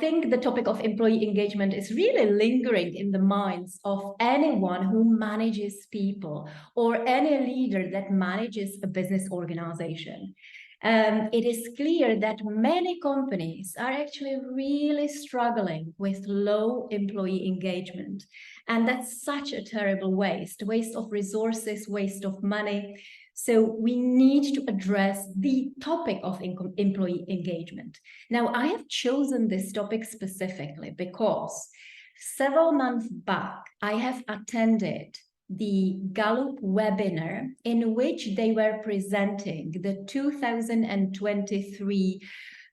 think the topic of employee engagement is really lingering in the minds of anyone who manages people or any leader that manages a business organization. It is clear that many companies are actually really struggling with low employee engagement. And that's such a terrible waste of resources, waste of money. So we need to address the topic of employee engagement. Now, I have chosen this topic specifically because several months back, I have attended the Gallup webinar in which they were presenting the 2023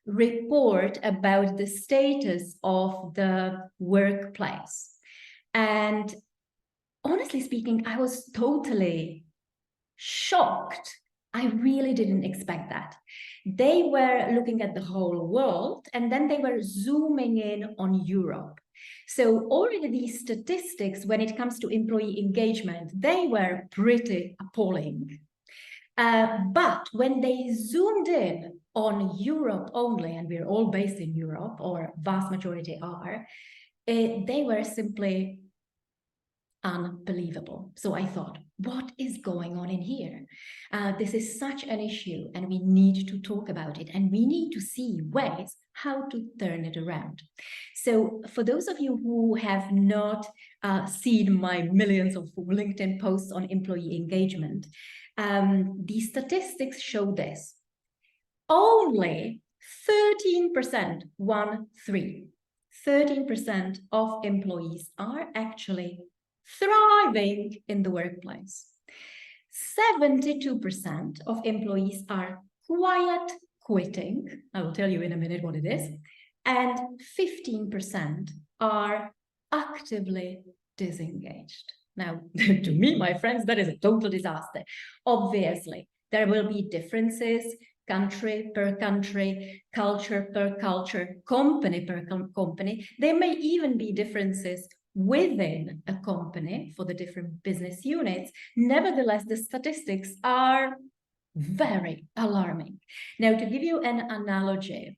report about the status of the workplace. And honestly speaking, I was totally shocked. I really didn't expect that. They were looking at the whole world and then they were zooming in on Europe. So already these statistics, when it comes to employee engagement, they were pretty appalling. But when they zoomed in on Europe only, and we're all based in Europe, or vast majority are, they were simply unbelievable. So I thought, what is going on in here? This is such an issue and we need to talk about it and we need to see ways how to turn it around. So for those of you who have not seen my millions of LinkedIn posts on employee engagement, the statistics show this. Only 13%, 13% of employees are actually thriving in the workplace. 72% of employees are quiet quitting. I will tell you in a minute what it is. And 15% are actively disengaged. Now, to me, my friends, that is a total disaster. Obviously, there will be differences, country per country, culture per culture, company per company. There may even be differences within a company for the different business units. Nevertheless, the statistics are very alarming. Now, to give you an analogy,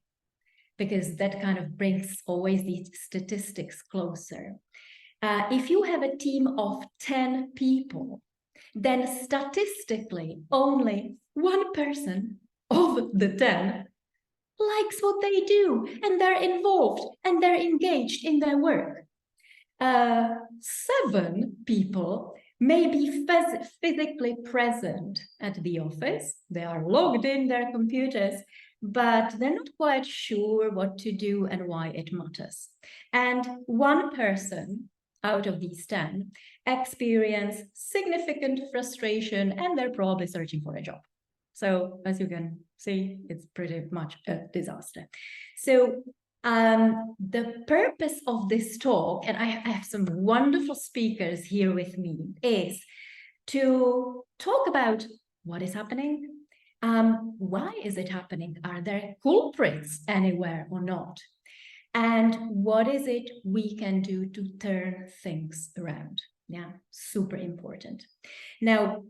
because that kind of brings always these statistics closer. If you have a team of 10 people, then statistically only one person of the 10 likes what they do, and they're involved and they're engaged in their work. 7 people may be physically present at the office. They are logged in their computers, but they're not quite sure what to do and why it matters. And 1 person out of these 10 experience significant frustration and they're probably searching for a job. So as you can see, it's pretty much a disaster. So the purpose of this talk, and I have some wonderful speakers here with me, is to talk about what is happening, why is it happening, are there culprits anywhere or not, and what is it we can do to turn things around. Yeah, super important. Now,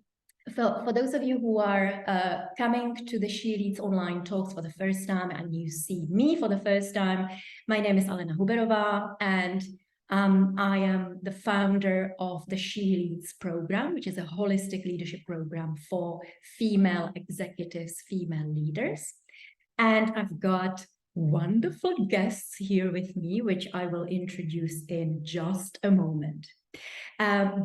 for those of you who are coming to the SHELeads online talks for the first time and you see me for the first time, my name is Alena Huberová and I am the founder of the SHELeads program, which is a holistic leadership program for female executives, female leaders. And I've got wonderful guests here with me, which I will introduce in just a moment.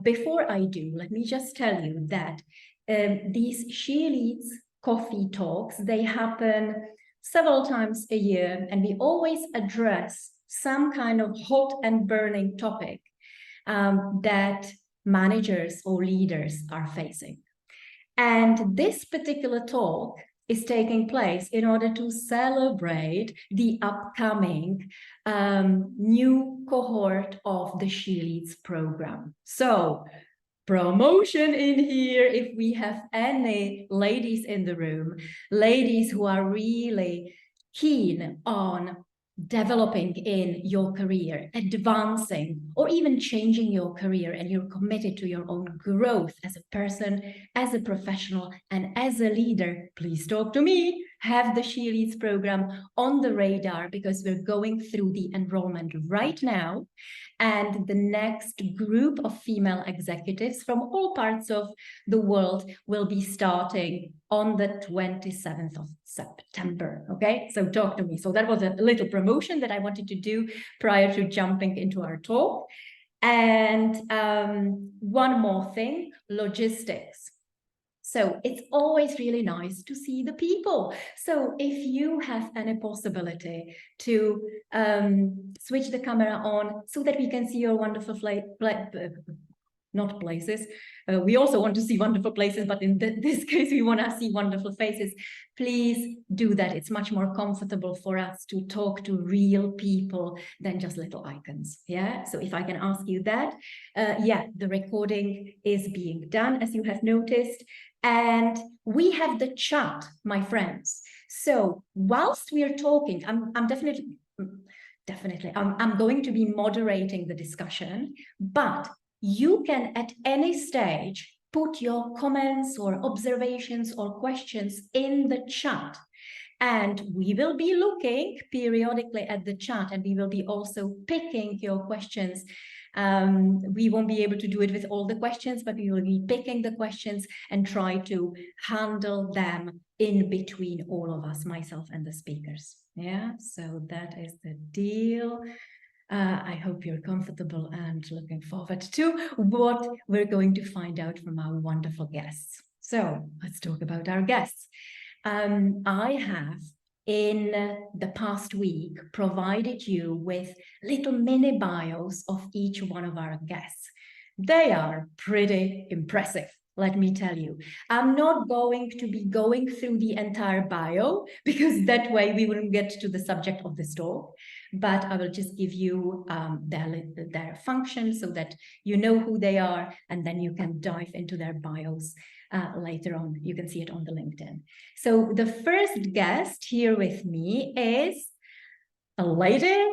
Before I do, let me just tell you that these SHELeads coffee talks, they happen several times a year, and we always address some kind of hot and burning topic that managers or leaders are facing. And this particular talk is taking place in order to celebrate the upcoming new cohort of the SHELeads program. So, promotion in here, if we have any ladies in the room, ladies who are really keen on developing in your career, advancing, or even changing your career, and you're committed to your own growth as a person, as a professional, and as a leader, please talk to me. have the SHELeads program on the radar, because we're going through the enrollment right now. And the next group of female executives from all parts of the world will be starting on the 27th of September. Okay, so talk to me. So that was a little promotion that I wanted to do prior to jumping into our talk. And one more thing, logistics. So it's always really nice to see the people. So if you have any possibility to switch the camera on so that we can see your wonderful not places. We also want to see wonderful places, but in this case, we want to see wonderful faces. Please do that. It's much more comfortable for us to talk to real people than just little icons. Yeah. So if I can ask you that, yeah, the recording is being done, as you have noticed. And we have the chat, my friends. So whilst we are talking, I'm definitely, I'm going to be moderating the discussion, but you can at any stage put your comments or observations or questions in the chat. And we will be looking periodically at the chat, and we will be also picking your questions. We won't be able to do it with all the questions, but we will be picking the questions and try to handle them in between all of us, myself and the speakers. Yeah, so that is the deal. I hope you're comfortable and looking forward to what we're going to find out from our wonderful guests. So let's talk about our guests. I have in the past week provided you with little mini bios of each one of our guests. They are pretty impressive, let me tell you. I'm not going to be going through the entire bio, because that way we wouldn't get to the subject of this talk, but I will just give you their function so that you know who they are, and then you can dive into their bios later on. You can see it on the LinkedIn. So the first guest here with me is a lady,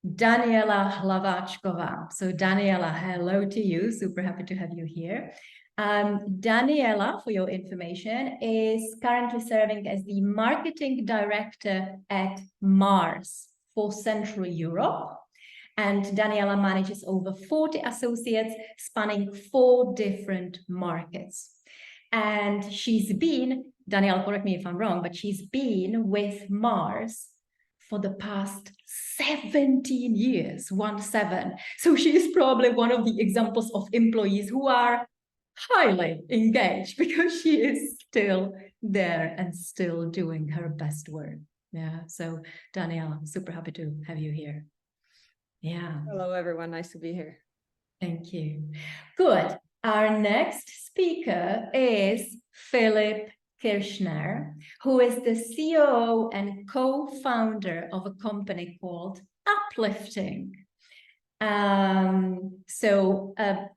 Daniela Hlavačková. So Daniela, hello to you. Super happy to have you here. Daniela, for your information, is currently serving as the marketing director at Mars for Central Europe. And Daniela manages over 40 associates spanning 4 different markets. And she's been, Daniela, correct me if I'm wrong, but she's been with Mars for the past 17 years, 17. So she is probably one of the examples of employees who are highly engaged, because she is still there and still doing her best work. Yeah, so Daniela, super happy to have you here. Yeah. Hello, everyone. Nice to be here. Thank you. Good. Our next speaker is Philip Kirchner, who is the COO and co-founder of a company called Uplifting.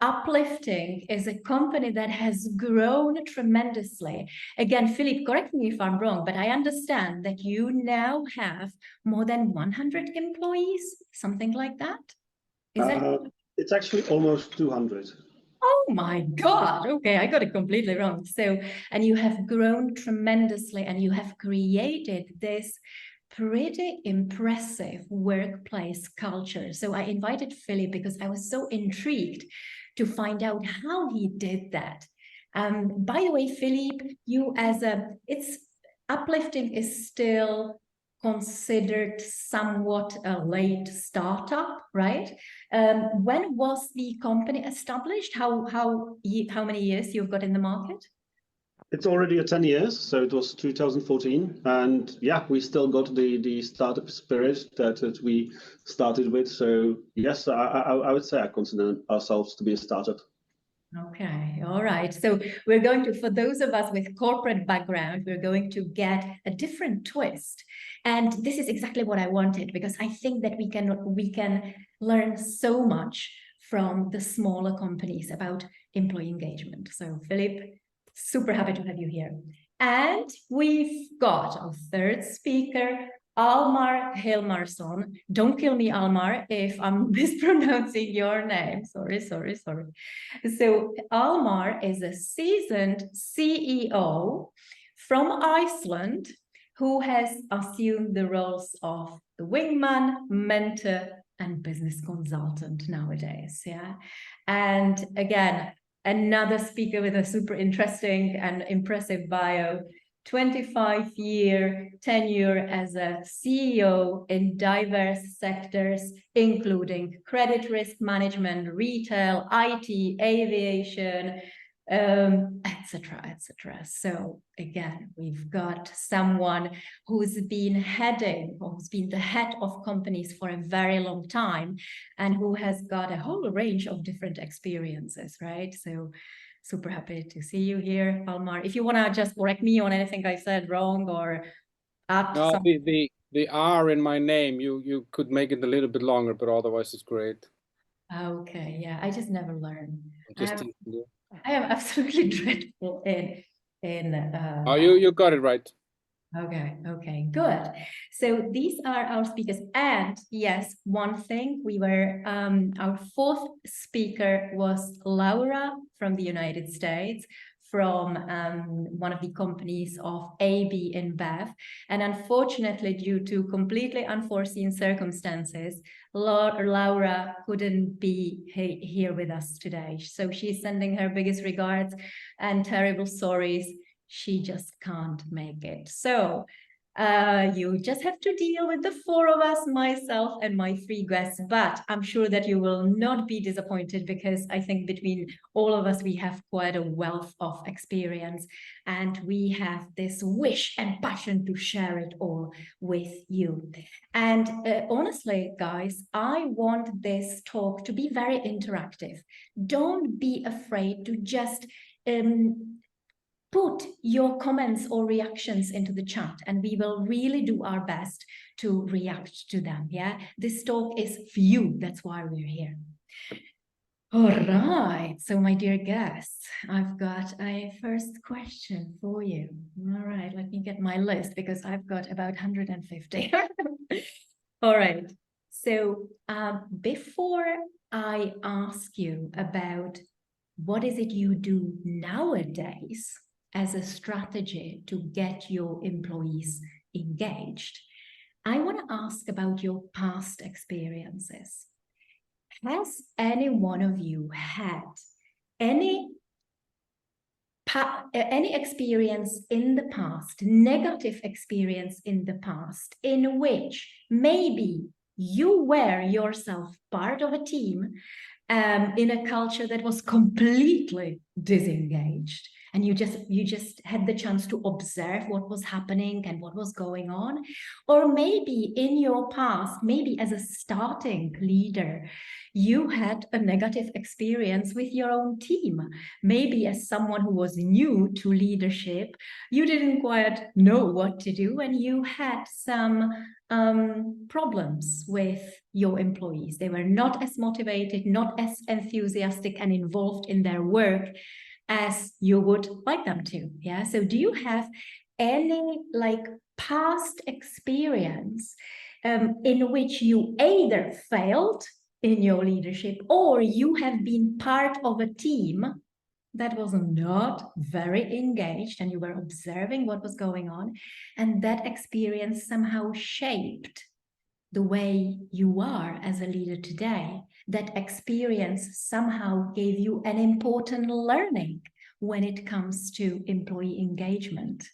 Uplifting is a company that has grown tremendously. Again, Philip, correct me if I'm wrong, but I understand that you now have more than 100 employees, something like that? Is that? It's actually almost 200. Oh my God. Okay, I got it completely wrong. So, and you have grown tremendously, and you have created this pretty impressive workplace culture. So I invited Philip because I was so intrigued to find out how he did that. By the way, Philip, you it's Uplifting is still considered somewhat a late startup, right? When was the company established? How many years you've got in the market? It's already 10 years, so it was 2014, and yeah, we still got the startup spirit that we started with. So yes, I would say I consider ourselves to be a startup. Okay, all right. So we're going to, for those of us with corporate background, we're going to get a different twist. And this is exactly what I wanted, because I think that we can learn so much from the smaller companies about employee engagement. So Philip, super happy to have you here. And we've got our third speaker, Almar Hilmarsson. Don't kill me, Almar, if I'm mispronouncing your name. Sorry. So Almar is a seasoned CEO from Iceland who has assumed the roles of the wingman, mentor, and business consultant nowadays. Yeah. And again, another speaker with a super interesting and impressive bio, 25-year tenure as a CEO in diverse sectors, including credit risk management, retail, IT, aviation, etc., etc. So again, we've got someone who's been the head of companies for a very long time, and who has got a whole range of different experiences, right? So super happy to see you here, Almar. If you want to just correct me on anything I said wrong or add No, something. the R in my name, you could make it a little bit longer, but otherwise it's great. Okay, yeah, I just never learn. I am absolutely dreadful in Oh, you got it right. Okay, good. So these are our speakers. And yes, one thing, we were, our fourth speaker was Laura from the United States, from one of the companies of AB InBev. And unfortunately, due to completely unforeseen circumstances, Laura couldn't be here with us today. So she's sending her biggest regards and terrible sorries. She just can't make it. So you just have to deal with the four of us, myself and my three guests, but I'm sure that you will not be disappointed, because I think between all of us, we have quite a wealth of experience, and we have this wish and passion to share it all with you. And honestly, guys, I want this talk to be very interactive. Don't be afraid to just put your comments or reactions into the chat, and we will really do our best to react to them. Yeah, this talk is for you. That's why we're here. All right, so my dear guests, I've got a first question for you. All right, let me get my list, because I've got about 150. All right, so before I ask you about what is it you do nowadays as a strategy to get your employees engaged, I want to ask about your past experiences. Has any one of you had any experience in the past, negative experience in the past, in which maybe you were yourself part of a team in a culture that was completely disengaged, and you just had the chance to observe what was happening and what was going on? Or maybe in your past, maybe as a starting leader, you had a negative experience with your own team. Maybe as someone who was new to leadership, you didn't quite know what to do, and you had some problems with your employees. They were not as motivated, not as enthusiastic and involved in their work as you would like them to. Yeah. So do you have any past experience in which you either failed in your leadership, or you have been part of a team that was not very engaged, and you were observing what was going on, and that experience somehow shaped the way you are as a leader today? That experience somehow gave you an important learning when it comes to employee engagement.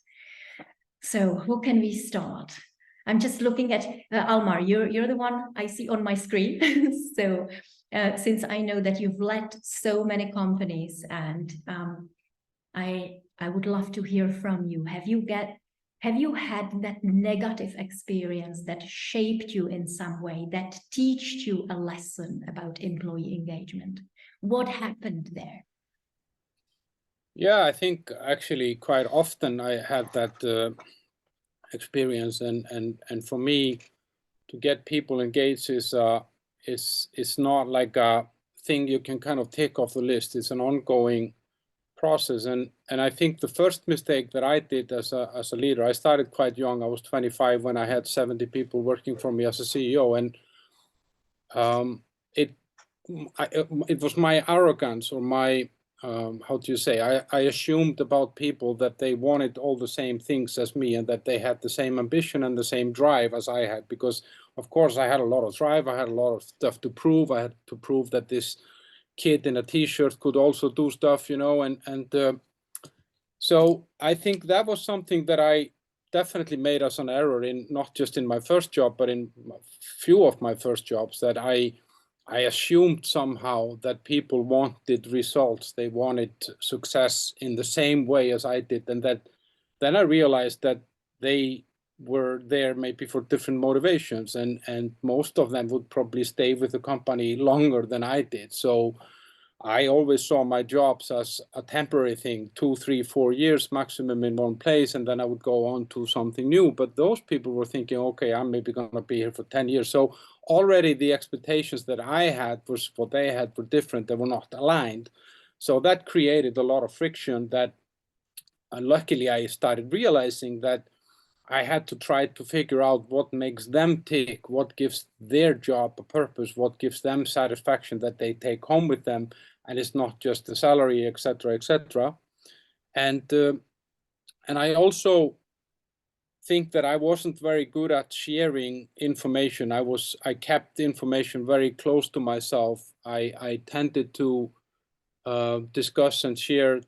So who can we start? I'm just looking at Almar, you're the one I see on my screen. So since I know that you've led so many companies, and I would love to hear from you. Have you had that negative experience that shaped you in some way, that taught you a lesson about employee engagement? What happened there? Yeah, I think actually quite often I had that experience, and for me, to get people engaged is not like a thing you can kind of take off the list. It's an ongoing process, and I think the first mistake that I did as a leader, I started quite young. I was 25 when I had 70 people working for me as a CEO, and it was my arrogance or my how do you say, I assumed about people that they wanted all the same things as me and that they had the same ambition and the same drive as I had, because of course I had a lot of drive, I had a lot of stuff to prove. I had to prove that this kid in a t-shirt could also do stuff, you know, and so I think that was something that I definitely made us an error in, not just in my first job, but in a few of my first jobs, that I assumed somehow that people wanted results, they wanted success in the same way as I did, and that then I realized that they were there maybe for different motivations, and most of them would probably stay with the company longer than I did. So I always saw my jobs as a temporary thing, 2, 3, 4 years maximum in one place, and then I would go on to something new. But those people were thinking, okay, I'm maybe going to be here for 10 years. So already the expectations that I had versus what they had were different. They were not aligned. So that created a lot of friction that, luckily, I started realizing that I had to try to figure out what makes them tick, what gives their job a purpose, what gives them satisfaction that they take home with them, and it's not just the salary, etc., etc. And I also think that I wasn't very good at sharing information. I kept information very close to myself. I tended to discuss and share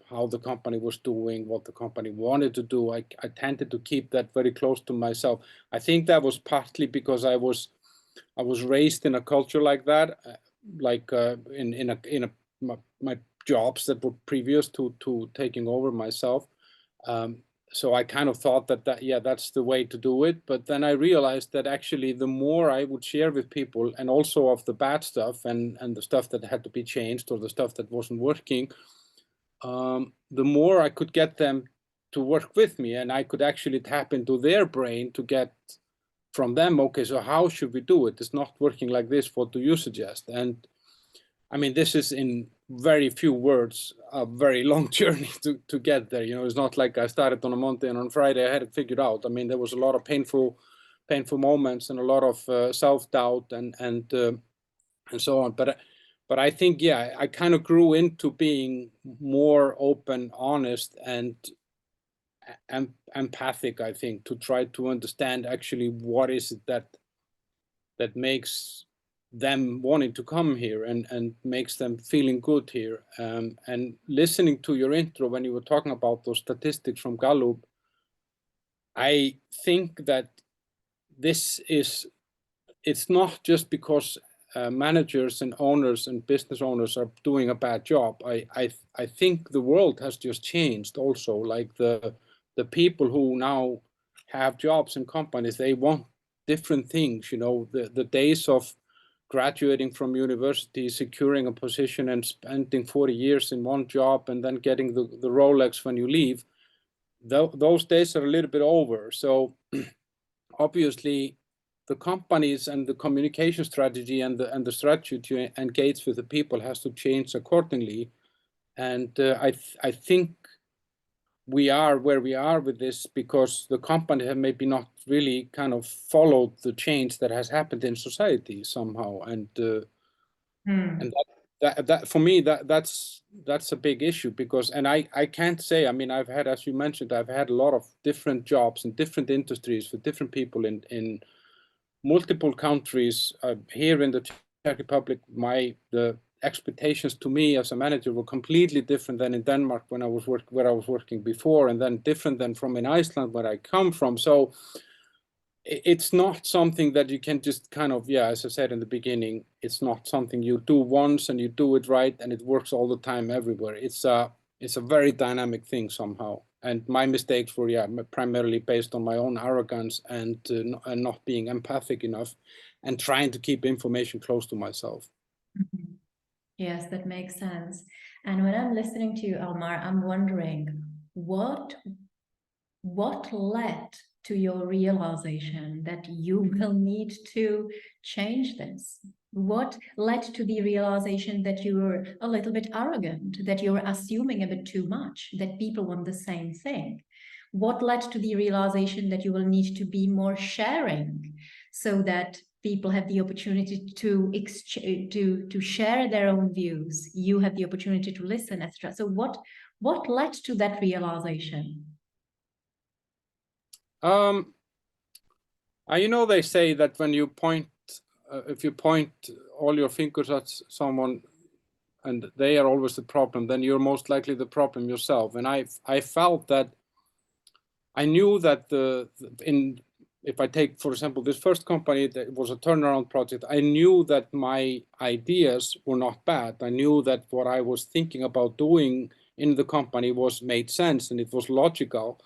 how the company was doing, what the company wanted to do. I tended to keep that very close to myself. I think that was partly because I was raised in a culture like that, my jobs that were previous to taking over myself. So I kind of thought that yeah, that's the way to do it. But then I realized that actually the more I would share with people, and also of the bad stuff and the stuff that had to be changed or the stuff that wasn't working, the more I could get them to work with me, and I could actually tap into their brain to get from them, okay, so how should we do it? It's not working like this. What do you suggest? And I mean, this is in very few words, a very long journey to get there. You know, it's not like I started on a Monday and on Friday I had it figured out. I mean, there was a lot of painful moments and a lot of self-doubt and so on. But I think, yeah, I kind of grew into being more open, honest, and empathic, I think, to try to understand actually what is it that makes them wanting to come here and makes them feeling good here. And listening to your intro when you were talking about those statistics from Gallup, I think that it's not just because managers and owners and business owners are doing a bad job. I think the world has just changed also. Like the people who now have jobs in companies, they want different things. You know, the days of graduating from university, securing a position and spending 40 years in one job and then getting the Rolex when you leave, those days are a little bit over. So obviously the companies and the communication strategy and the strategy to engage with the people has to change accordingly. And I think we are where we are with this because the company have maybe not really kind of followed the change that has happened in society somehow. And and that for me that's a big issue because, and I can't say, I mean, I've had, as you mentioned, I've had a lot of different jobs in different industries for different people in multiple countries. Here in the Czech Republic, the expectations to me as a manager were completely different than in Denmark where I was working before, and then different than from in Iceland where I come from. So it's not something that you can just kind of, yeah, as I said in the beginning, it's not something you do once and you do it right and it works all the time everywhere. It's a very dynamic thing somehow. And my mistakes were, yeah, primarily based on my own arrogance and not being empathic enough and trying to keep information close to myself. Mm-hmm. Yes, that makes sense. And when I'm listening to you, Almar, I'm wondering what led to your realization that you will need to change this? What led to the realization that you were a little bit arrogant, that you were assuming a bit too much, that people want the same thing? What led to the realization that you will need to be more sharing so that people have the opportunity to share their own views. You have the opportunity to listen, etc. So what led to that realization? You know, they say that when you point, if you point all your fingers at someone and they are always the problem, then you're most likely the problem yourself. And I felt that I knew that if I take, for example, this first company that was a turnaround project, I knew that my ideas were not bad. I knew that what I was thinking about doing in the company made sense and it was logical.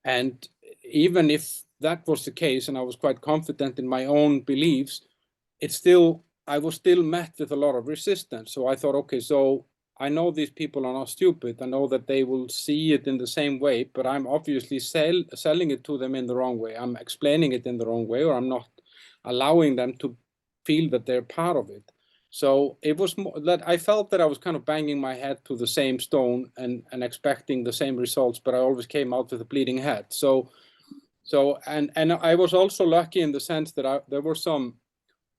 And even if that was the case, and I was quite confident in my own beliefs, I was still met with a lot of resistance. So I thought, okay, so I know these people are not stupid. I know that they will see it in the same way, but I'm obviously selling it to them in the wrong way. I'm explaining it in the wrong way, or I'm not allowing them to feel that they're part of it. So it was more that I felt that I was kind of banging my head to the same stone and expecting the same results, but I always came out with a bleeding head. And I was also lucky in the sense that there were some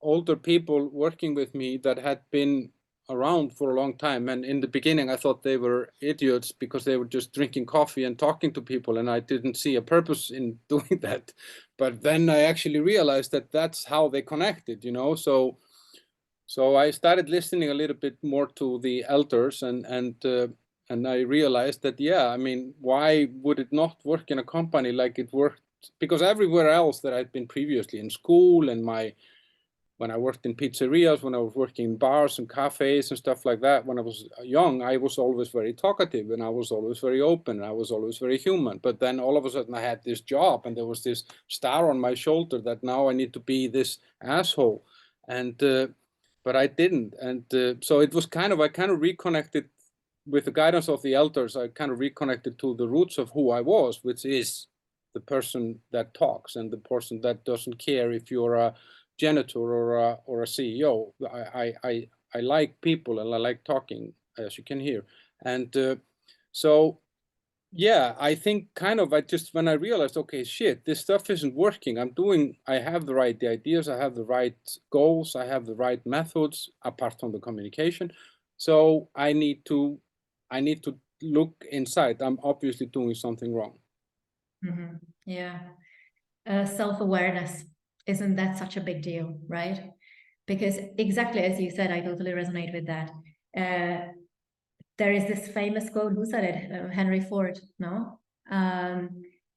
older people working with me that had been around for a long time. And in the beginning, I thought they were idiots because they were just drinking coffee and talking to people. And I didn't see a purpose in doing that. But then I actually realized that that's how they connected, you know. So I started listening a little bit more to the elders and I realized that, yeah, I mean, why would it not work in a company like it worked? Because everywhere else that I'd been previously in school and when I worked in pizzerias, when I was working in bars and cafes and stuff like that, when I was young, I was always very talkative and I was always very open. And I was always very human. But then all of a sudden I had this job and there was this star on my shoulder that now I need to be this asshole. And but I didn't. And so it was I kind of reconnected with the guidance of the elders. I kind of reconnected to the roots of who I was, which is the person that talks and the person that doesn't care if you're a janitor or a CEO. I like people and I like talking, as you can hear. And so, yeah, I think when I realized, okay, shit, this stuff isn't working. I have the right ideas, I have the right goals, I have the right methods apart from the communication. So I need to look inside. I'm obviously doing something wrong. Mm-hmm. Yeah. Self-awareness, isn't that such a big deal, right? Because exactly as you said, I totally resonate with that. There is this famous quote, who said it? Henry Ford, no?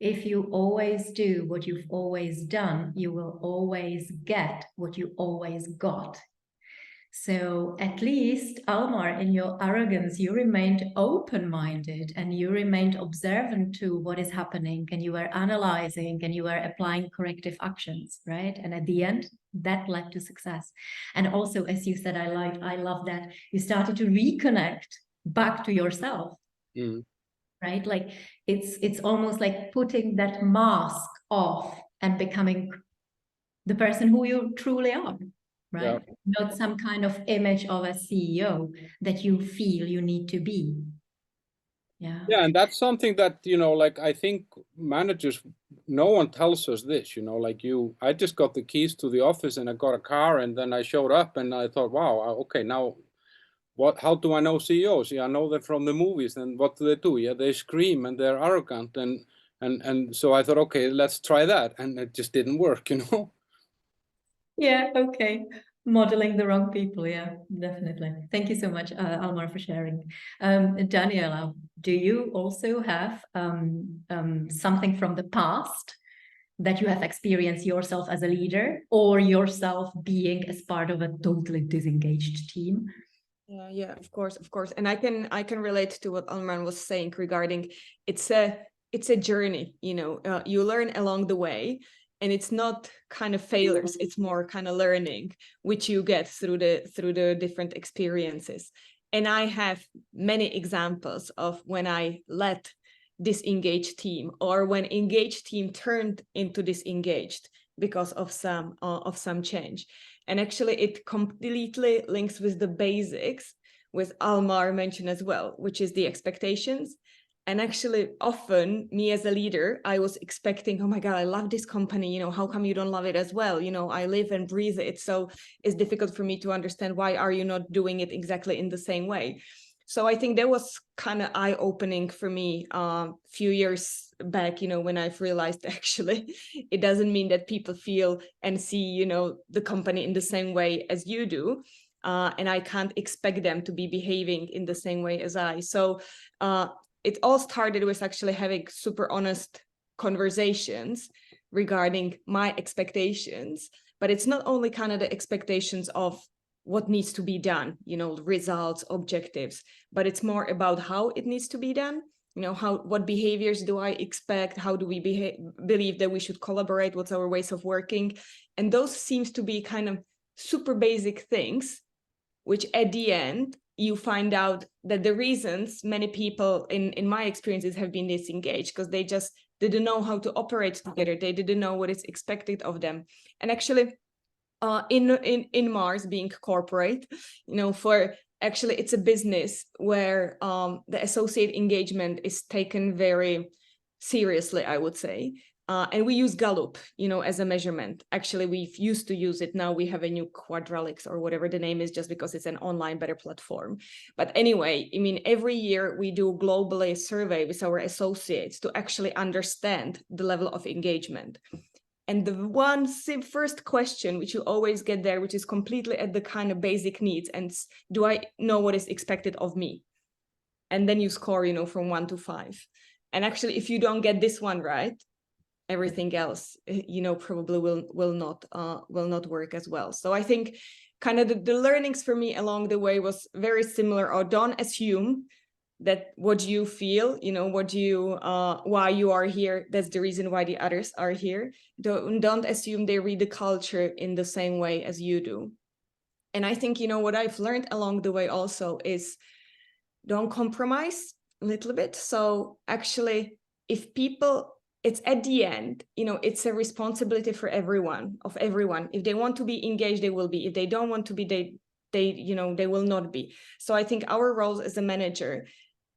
If you always do what you've always done, you will always get what you always got. So at least, Almar, in your arrogance, you remained open-minded and you remained observant to what is happening, and you were analyzing and you were applying corrective actions, right? And at the end, that led to success. And also, as you said, I love that you started to reconnect back to yourself, right? Like it's almost like putting that mask off and becoming the person who you truly are. Right? Yeah. Not some kind of image of a CEO that you feel you need to be. Yeah. Yeah, and that's something that, you know, like I think managers, no one tells us this, you know, like I just got the keys to the office and I got a car and then I showed up and I thought, wow, okay, now how do I know CEOs? Yeah, I know them from the movies. And what do they do? Yeah, they scream and they're arrogant. And so I thought, okay, let's try that. And it just didn't work, you know? Yeah, okay. Modeling the wrong people. Yeah, definitely. Thank you so much, Almar, for sharing. Daniela, do you also have something from the past that you have experienced yourself as a leader or yourself being as part of a totally disengaged team? Yeah, of course. And I can relate to what Almar was saying regarding it's a journey, you know, you learn along the way. And it's not kind of failures, it's more kind of learning, which you get through the different experiences. And I have many examples of when I led disengaged team or when engaged team turned into disengaged because of some change. And actually it completely links with the basics, with Almar mentioned as well, which is the expectations And actually, often me as a leader, I was expecting, oh my God, I love this company. You know, how come you don't love it as well? You know, I live and breathe it. So it's difficult for me to understand, why are you not doing it exactly in the same way? So I think that was kind of eye-opening for me a few years back, you know, when I've realized actually it doesn't mean that people feel and see, you know, the company in the same way as you do. And I can't expect them to be behaving in the same way as I. So it all started with actually having super honest conversations regarding my expectations. But it's not only kind of the expectations of what needs to be done, you know, results, objectives, but it's more about how it needs to be done. You know, what behaviors do I expect? How do we believe that we should collaborate? What's our ways of working? And those seems to be kind of super basic things, which at the end, you find out that the reasons many people in my experiences have been disengaged because they just didn't know how to operate together. They didn't know what is expected of them. And actually, in Mars being corporate, you know, for actually it's a business where the associate engagement is taken very seriously, I would say. And we use Gallup, you know, as a measurement. Actually, we've used to use it. Now we have a new Quadralix or whatever the name is, just because it's an online better platform. But anyway, I mean, every year we do globally a survey with our associates to actually understand the level of engagement. And the first question, which you always get there, which is completely at the kind of basic needs, and do I know what is expected of me? And then you score, you know, from 1 to 5. And actually, if you don't get this one right, everything else, you know, probably will not work as well. So I think kind of the learnings for me along the way was very similar. Or don't assume that what you feel, you know, why you are here, that's the reason why the others are here. Don't assume they read the culture in the same way as you do. And I think, you know, what I've learned along the way also is don't compromise a little bit. So actually, if people, it's at the end, you know, it's a responsibility for everyone. If they want to be engaged, they will be. If they don't want to be, they will not be. So I think our roles as a manager,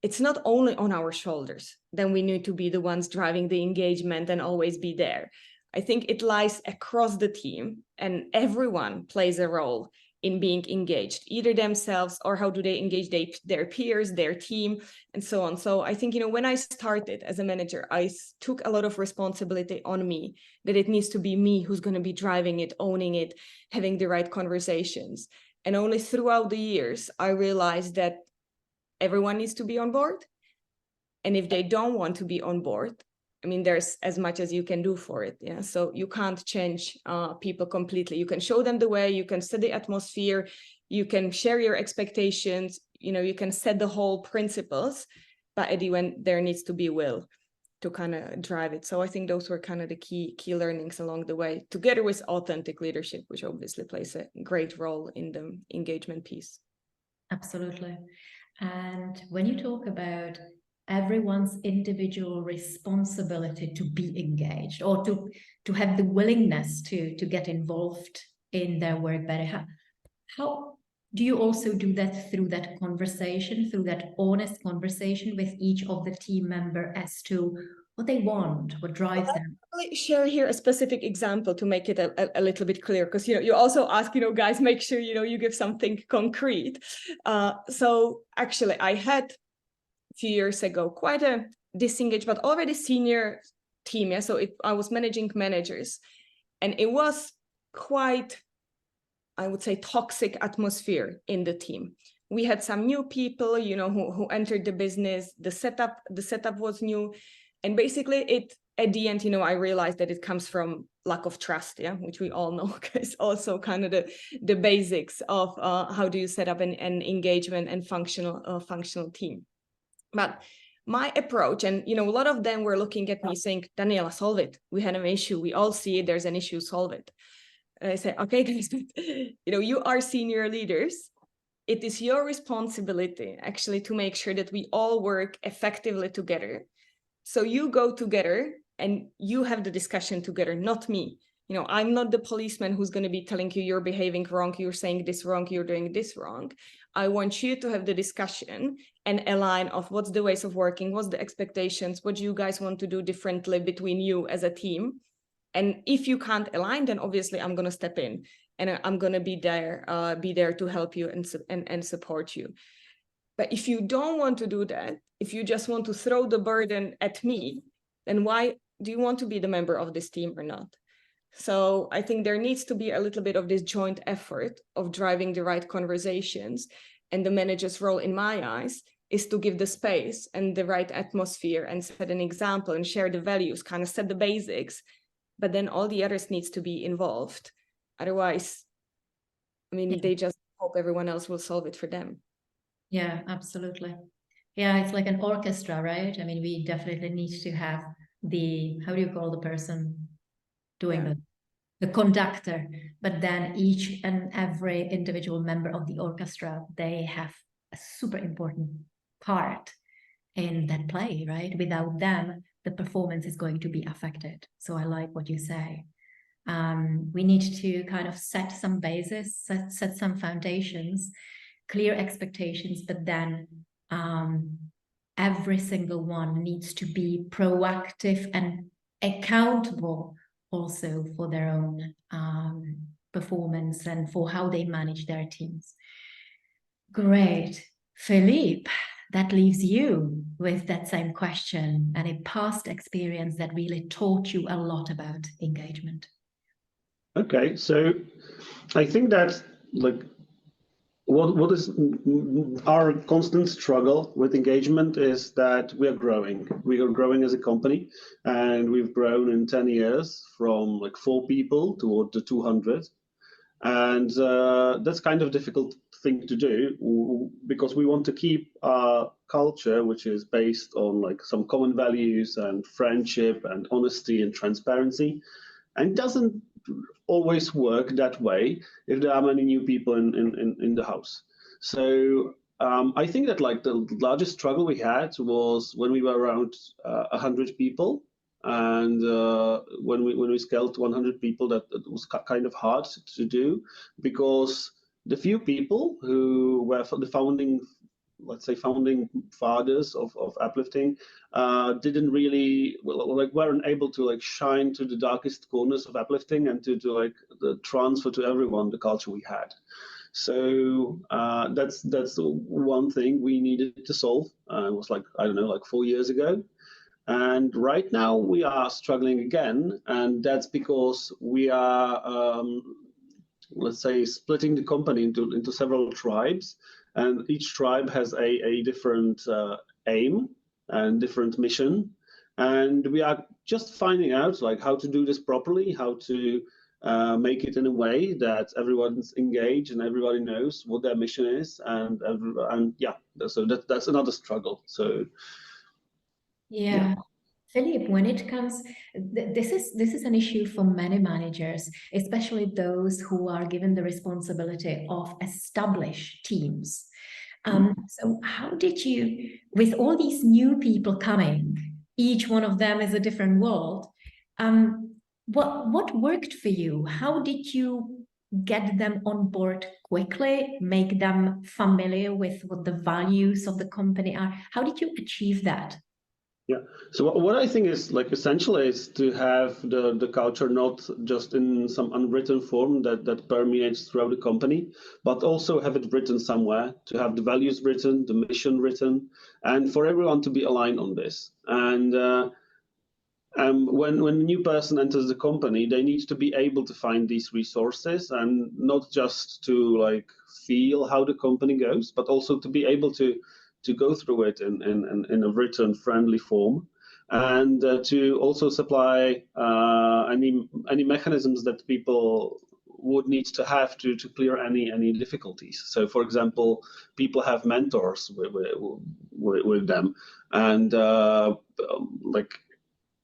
it's not only on our shoulders. Then we need to be the ones driving the engagement and always be there. I think it lies across the team, and everyone plays a role in being engaged, either themselves or how do they engage their peers, their team, and so on. So I think, you know, when I started as a manager, I took a lot of responsibility on me, that it needs to be me who's going to be driving it, owning it, having the right conversations. And only throughout the years, I realized that everyone needs to be on board. And if they don't want to be on board, I mean, there's as much as you can do for it. Yeah. So you can't change people completely. You can show them the way, you can set the atmosphere, you can share your expectations, you know, you can set the whole principles, but at the end, there needs to be will to kind of drive it. So I think those were kind of the key learnings along the way, together with authentic leadership, which obviously plays a great role in the engagement piece. Absolutely. And when you talk about everyone's individual responsibility to be engaged or to have the willingness to get involved in their work better, how do you also do that through that conversation, through that honest conversation with each of the team member as to what they want, what drives them? I'll share here a specific example to make it a little bit clear, because, you know, you also ask, you know, guys, make sure, you know, you give something concrete. So actually I had a few years ago quite a disengaged but already senior team. Yeah, so I was managing managers, and it was quite, I would say, toxic atmosphere in the team. We had some new people, you know, who entered the business. The setup was new, and basically at the end, you know, I realized that it comes from lack of trust, yeah, which we all know is also kind of the basics of how do you set up an engagement and functional team. But my approach, and, you know, a lot of them were looking at me saying, Daniela, solve it. We had an issue. We all see it. There's an issue. Solve it. And I said, okay, guys, you know, you are senior leaders. It is your responsibility actually to make sure that we all work effectively together. So you go together and you have the discussion together, not me. You know, I'm not the policeman who's going to be telling you you're behaving wrong, you're saying this wrong, you're doing this wrong. I want you to have the discussion and align of what's the ways of working, what's the expectations, what you guys want to do differently between you as a team. And if you can't align, then obviously I'm going to step in and I'm going to be there to help you and support you. But if you don't want to do that, if you just want to throw the burden at me, then why do you want to be the member of this team or not? So I think there needs to be a little bit of this joint effort of driving the right conversations. And the manager's role, in my eyes, is to give the space and the right atmosphere and set an example and share the values, kind of set the basics. But then all the others needs to be involved. Otherwise, I mean, they just hope everyone else will solve it for them. Yeah, absolutely. Yeah, it's like an orchestra, right? I mean, we definitely need to have the, how do you call the person doing the conductor, but then each and every individual member of the orchestra, they have a super important part in that play, right? Without them, the performance is going to be affected. So I like what you say. We need to kind of set some bases, set some foundations, clear expectations, but then every single one needs to be proactive and accountable also for their own performance and for how they manage their teams. Great. Philippe, that leaves you with that same question and a past experience that really taught you a lot about engagement. Okay, so I think that like what is our constant struggle with engagement is that we are growing. We are growing as a company, and we've grown in 10 years from like 4 people toward the 200. And that's kind of difficult thing to do because we want to keep our culture, which is based on like some common values and friendship and honesty and transparency. And it doesn't always work that way if there are many new people in the house. So I think that like the largest struggle we had was when we were around 100 people. And when we scaled to 100 people, that was kind of hard to do because the few people who were the founding fathers of uplifting didn't really weren't able to like shine to the darkest corners of uplifting and to like the transfer to everyone the culture we had. So that's one thing we needed to solve. It was like, I don't know, like 4 years ago. And right now we are struggling again, and that's because we are let's say splitting the company into several tribes, and each tribe has a different aim and different mission, and we are just finding out like how to do this properly, how to make it in a way that everyone's engaged and everybody knows what their mission is, and yeah, so that's another struggle. So yeah. Philippe, when it comes, this is an issue for many managers, especially those who are given the responsibility of established teams. So how did you, with all these new people coming, each one of them is a different world, what worked for you? How did you get them on board quickly, make them familiar with what the values of the company are? How did you achieve that? Yeah. So what I think is like essential is to have the culture not just in some unwritten form that permeates throughout the company, but also have it written somewhere, to have the values written, the mission written, and for everyone to be aligned on this. And when a new person enters the company, they need to be able to find these resources and not just to like feel how the company goes, but also to be able to go through it in a written, friendly form, and to also supply any mechanisms that people would need to have to clear any difficulties. So, for example, people have mentors with them, and like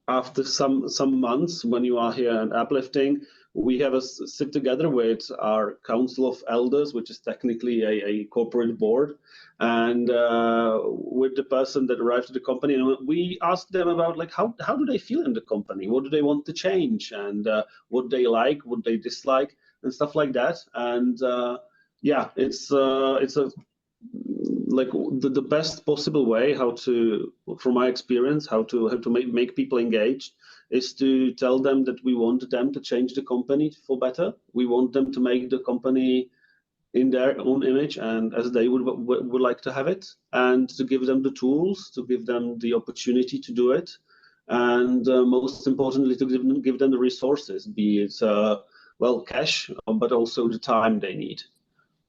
after some months when you are here at Uplifting, we have a sit together with our Council of Elders, which is technically a corporate board, and with the person that arrived at the company, and we asked them about like how do they feel in the company, what do they want to change, and what they like, what they dislike, and stuff like that. And yeah, it's a like the best possible way how to, from my experience, how to make people engaged is to tell them that we want them to change the company for better. We want them to make the company in their own image and as they would like to have it, and to give them the tools, to give them the opportunity to do it, and most importantly, to give them the resources, be it well, cash, but also the time they need.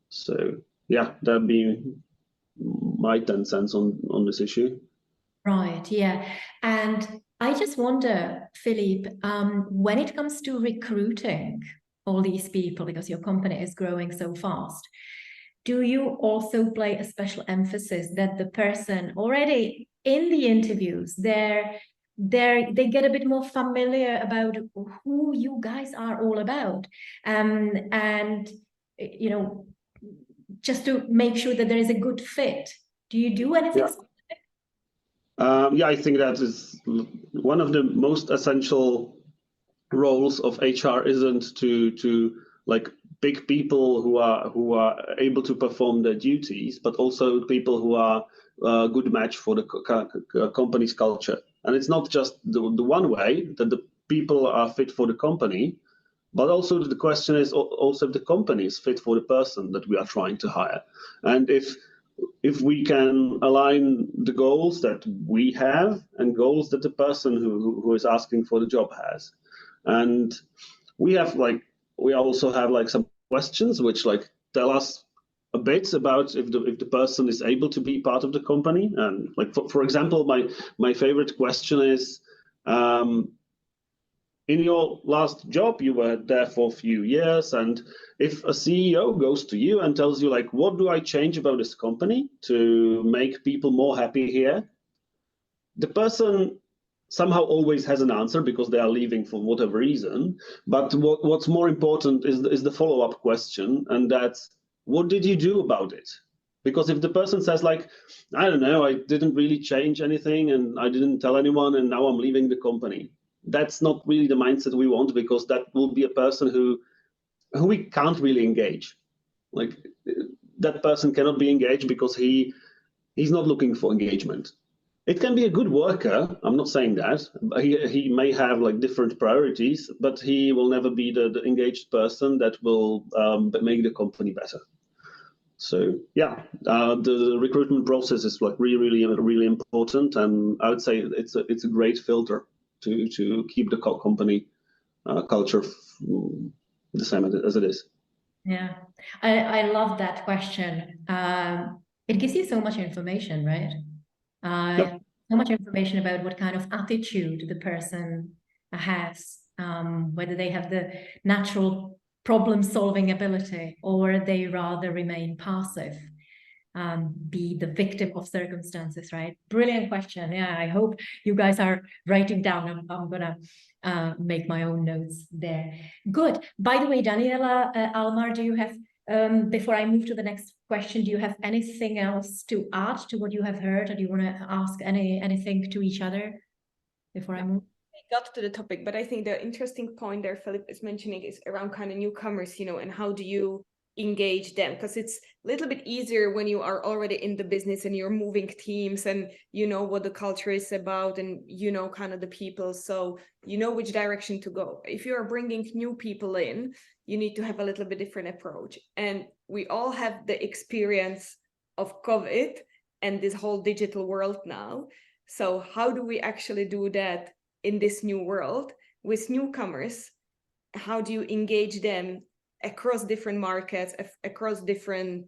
So yeah, that'd be my 10 cents on this issue. Right, yeah. And I just wonder, Philippe, when it comes to recruiting all these people, because your company is growing so fast, do you also play a special emphasis that the person already in the interviews, they get a bit more familiar about who you guys are all about, and you know, just to make sure that there is a good fit? Do you do anything? Yeah. Yeah, I think that is one of the most essential roles of HR. Isn't to like pick people who are able to perform their duties, but also people who are a good match for the company's culture. And it's not just the one way that the people are fit for the company, but also the question is also if the company is fit for the person that we are trying to hire. And if we can align the goals that we have and goals that the person who is asking for the job has. And we also have some questions which tell us a bit about if the person is able to be part of the company. And for example, my favorite question is, in your last job, you were there for a few years, and if a CEO goes to you and tells you what do I change about this company to make people more happy here, the person somehow always has an answer because they are leaving for whatever reason. But what's more important is the follow-up question, and that's, what did you do about it? Because if the person says I don't know, I didn't really change anything and I didn't tell anyone and now I'm leaving the company, that's not really the mindset we want, because that will be a person who we can't really engage. That person cannot be engaged because he's not looking for engagement. It can be a good worker, I'm not saying that. He may have different priorities, but he will never be the engaged person that will make the company better. So yeah, the recruitment process is really important, and I would say it's a great filter to keep the company culture the same as it is. Yeah, I love that question. It gives you so much information, right? Yep. So much information about what kind of attitude the person has, whether they have the natural problem-solving ability or they rather remain passive, be the victim of circumstances, right? Brilliant question. Yeah, I hope you guys are writing down. I'm gonna make my own notes there. Good. By the way, Daniela, Almar, do you have, before I move to the next question, do you have anything else to add to what you have heard, or do you want to ask anything to each other before I move? I got to the topic, but I think the interesting point there Philippe is mentioning is around kind of newcomers, and how do you engage them? Because it's a little bit easier when you are already in the business and you're moving teams and you know what the culture is about and kind of the people, so which direction to go. If you are bringing new people in, you need to have a little bit different approach. And we all have the experience of COVID and this whole digital world now. So how do we actually do that in this new world with newcomers? How do you engage them across different markets, across different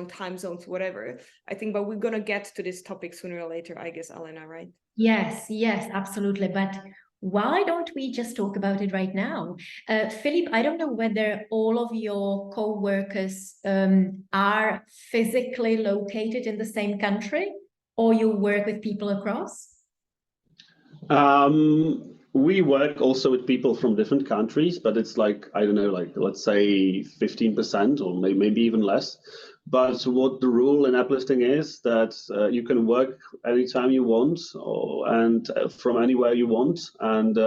time zones, whatever? I think, but we're gonna get to this topic sooner or later, I guess, Alena, right? Yes, absolutely. But why don't we just talk about it right now? Philippe, I don't know whether all of your co-workers are physically located in the same country, or you work with people across? We work also with people from different countries, but it's I don't know, let's say 15% or maybe even less. But what the rule in uplifting is that you can work anytime you want and from anywhere you want. And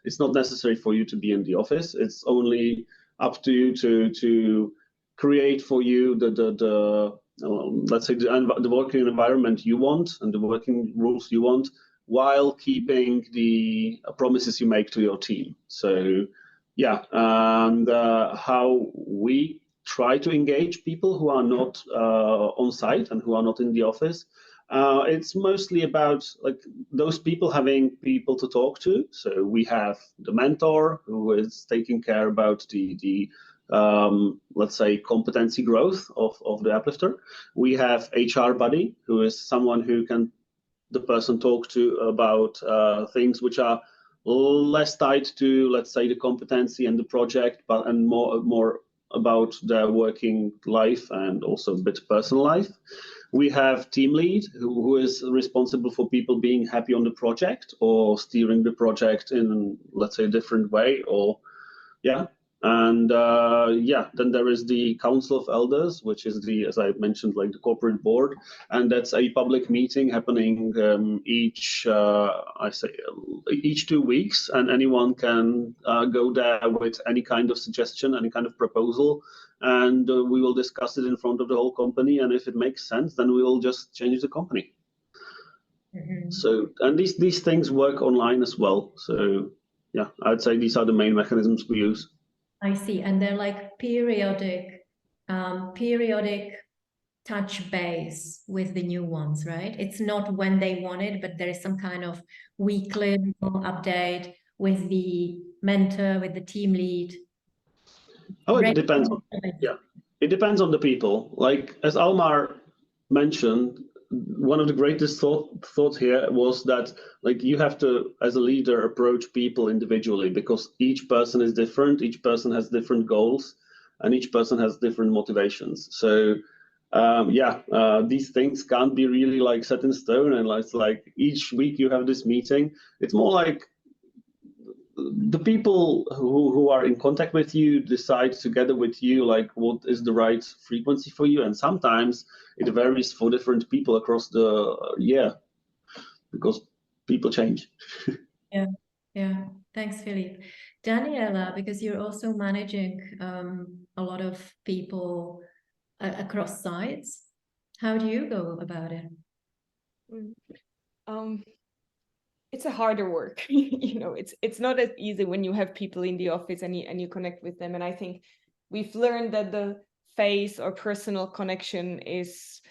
it's not necessary for you to be in the office. It's only up to you to create for you the let's say, the working environment you want and the working rules you want, while keeping the promises you make to your team. So yeah, and how we try to engage people who are not on site and who are not in the office. It's mostly about like those people having people to talk to. So we have the mentor who is taking care about the let's say competency growth of the uplifter. We have HR buddy, who is someone who can the person talk to about things which are less tied to, let's say, the competency and the project, but and more about their working life and also a bit personal life. We have team lead, who is responsible for people being happy on the project or steering the project in, let's say, a different way, or yeah. And yeah, then there is the Council of Elders, which is the, as I mentioned, like the corporate board, and that's a public meeting happening each 2 weeks, and anyone can go there with any kind of suggestion, any kind of proposal, and we will discuss it in front of the whole company, and if it makes sense, then we will just change the company. So, and these things work online as well. So yeah, I'd say these are the main mechanisms we use. I see. And they're like periodic touch base with the new ones, right? It's not when they want it, but there is some kind of weekly update with the mentor, with the team lead. Oh, it depends. Yeah, it depends on the people. Like as Almar mentioned, one of the greatest thoughts here was that like you have to, as a leader, approach people individually, because each person is different, each person has different goals, and each person has different motivations. So these things can't be really like set in stone, and it's like each week you have this meeting. It's more like the people who are in contact with you decide together with you like what is the right frequency for you, and sometimes it varies for different people across the year because people change. Yeah. Thanks, Philippe. Daniela, because you're also managing a lot of people across sites, how do you go about it? It's a harder work. You know, it's not as easy when you have people in the office and you connect with them. And I think we've learned that the face or personal connection is,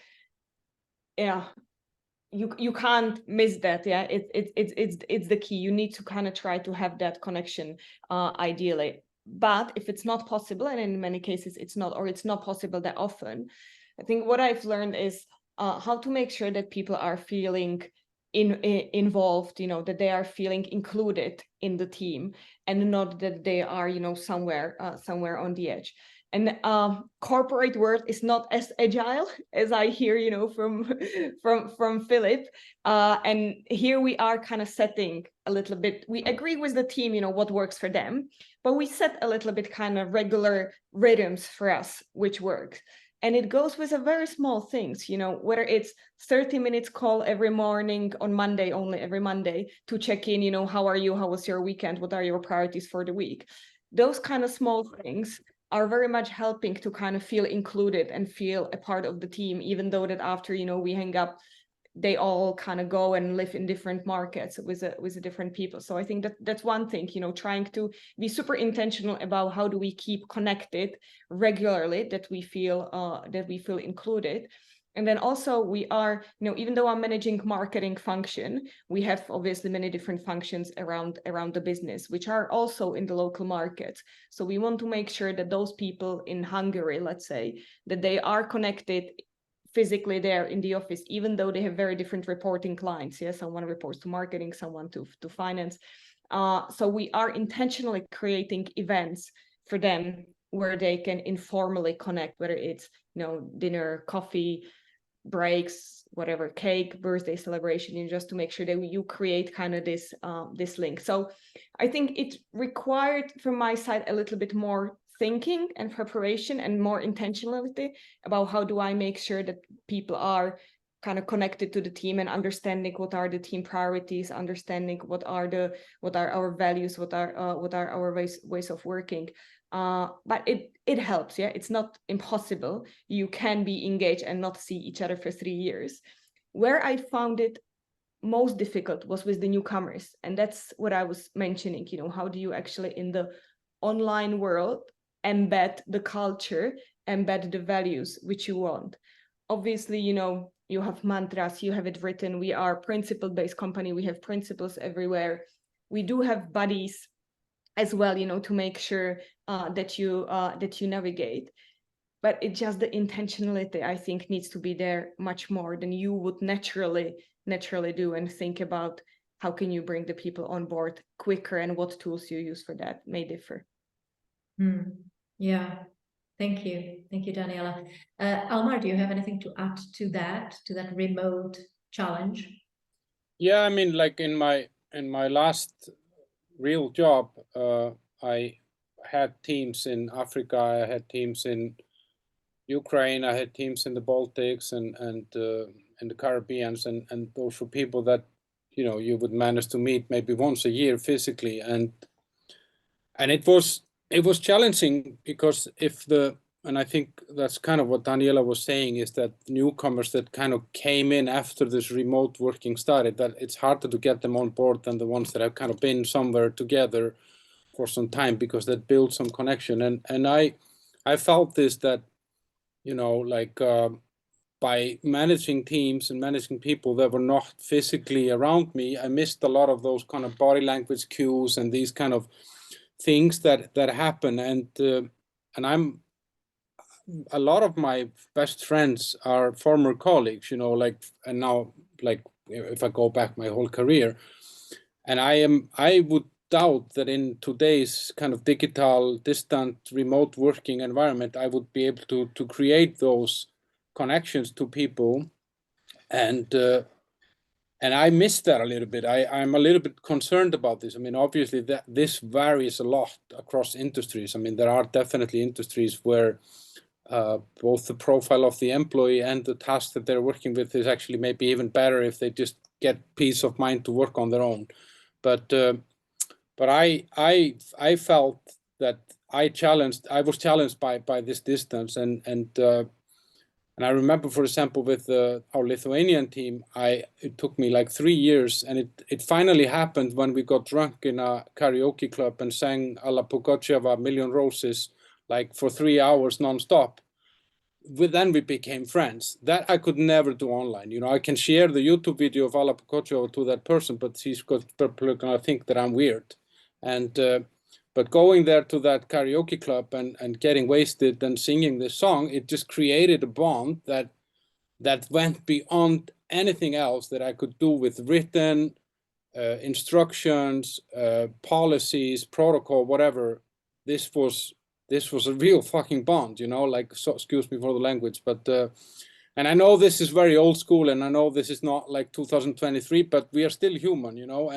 you can't miss that. Yeah, it's the key. You need to kind of try to have that connection ideally. But if it's not possible, and in many cases it's not possible that often, I think what I've learned is how to make sure that people are feeling involved, you know, that they are feeling included in the team, and not that they are, you know, somewhere on the edge. And corporate world is not as agile as I hear, you know, from Philip. And here we are kind of setting a little bit, we agree with the team, you know, what works for them, but we set a little bit kind of regular rhythms for us, which works. And it goes with a very small things, you know, whether it's 30 minutes call every morning on Monday, only every Monday, to check in, you know, how are you? How was your weekend? What are your priorities for the week? Those kind of small things are very much helping to kind of feel included and feel a part of the team, even though that after, you know, we hang up, they all kind of go and live in different markets with a different people. So I think that's one thing, you know, trying to be super intentional about how do we keep connected regularly, that we feel included. And then also we are, you know, even though I'm managing marketing function, we have obviously many different functions around the business, which are also in the local markets. So we want to make sure that those people in Hungary, let's say, that they are connected physically there in the office, even though they have very different reporting clients. Yeah, someone reports to marketing, someone to finance. So we are intentionally creating events for them where they can informally connect, whether it's, you know, dinner, coffee, breaks, whatever, cake, birthday celebration, and just to make sure that you create kind of this link. So I think it required from my side a little bit more thinking and preparation and more intentionality about how do I make sure that people are kind of connected to the team and understanding what are the team priorities, understanding what are our values, what are our ways of working. but it helps. Yeah, it's not impossible. You can be engaged and not see each other for 3 years. Where I found it most difficult was with the newcomers, and that's what I was mentioning. You know, how do you actually in the online world embed the culture, embed the values which you want? Obviously, you know, you have mantras, you have it written. We are principle-based company. We have principles everywhere. We do have buddies as well, you know, to make sure that you navigate. But it just the intentionality, I think, needs to be there much more than you would naturally do, and think about how can you bring the people on board quicker, and what tools you use for that may differ. Yeah. Thank you, Daniela. Almar, do you have anything to add to that remote challenge? Yeah, I mean, like in my last real job, I had teams in Africa, I had teams in Ukraine, I had teams in the Baltics and in the Caribbean, and those were people that, you know, you would manage to meet maybe once a year physically, and it was challenging because and I think that's kind of what Daniela was saying, is that newcomers that kind of came in after this remote working started, that it's harder to get them on board than the ones that have kind of been somewhere together for some time, because that builds some connection. And I felt this, that, you know, like by managing teams and managing people that were not physically around me, I missed a lot of those kind of body language cues and these kind of things that happen. And a lot of my best friends are former colleagues, you know, like, and now, like, if I go back my whole career, and I would doubt that in today's kind of digital, distant, remote working environment, I would be able to create those connections to people. And I miss that a little bit. I'm a little bit concerned about this. I mean, obviously that this varies a lot across industries. I mean, there are definitely industries where both the profile of the employee and the task that they're working with is actually maybe even better if they just get peace of mind to work on their own. But I felt that I was challenged by this distance, and I remember, for example, with our Lithuanian team, it took me like 3 years, and it finally happened when we got drunk in a karaoke club and sang Alla Pugacheva, Million Roses, like for 3 hours nonstop. Then we became friends. That I could never do online. You know, I can share the YouTube video of Alla Pugacheva to that person, but she's gonna think that I'm weird. But going there to that karaoke club and getting wasted and singing this song, it just created a bond that went beyond anything else that I could do with written instructions, policies, protocol, whatever. This was a real fucking bond, you know, like, so, excuse me for the language, but and I know this is very old school, and I know this is not like 2023, but we are still human, you know,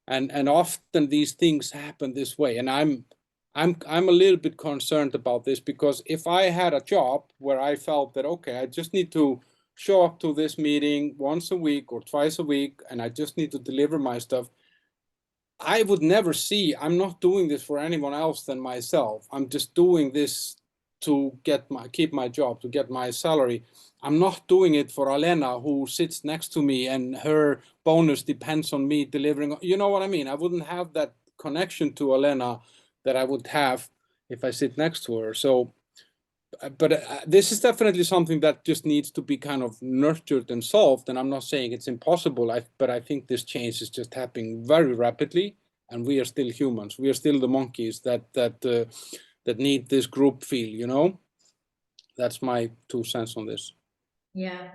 and often these things happen this way. And I'm a little bit concerned about this, because if I had a job where I felt that, okay, I just need to show up to this meeting once a week or twice a week, and I just need to deliver my stuff, I would never see, I'm not doing this for anyone else than myself. I'm just doing this to keep my job, to get my salary. I'm not doing it for Alena, who sits next to me and her bonus depends on me delivering. You know what I mean? I wouldn't have that connection to Alena that I would have if I sit next to her. So, but this is definitely something that just needs to be kind of nurtured and solved. And I'm not saying it's impossible, but I think this change is just happening very rapidly. And we are still humans. We are still the monkeys that need this group feel, you know? That's my 2 cents on this. Yeah,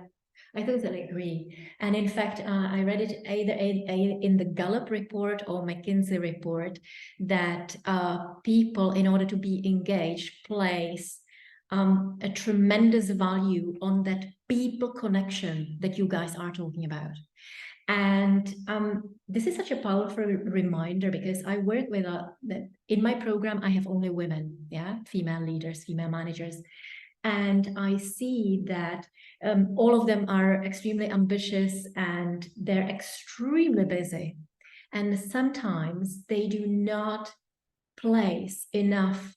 I totally agree. And in fact, I read it either in the Gallup report or McKinsey report that people, in order to be engaged, place a tremendous value on that people connection that you guys are talking about. And this is such a powerful reminder, because I work with in my program, I have only women, yeah, female leaders, female managers. And I see that all of them are extremely ambitious and they're extremely busy. And sometimes they do not place enough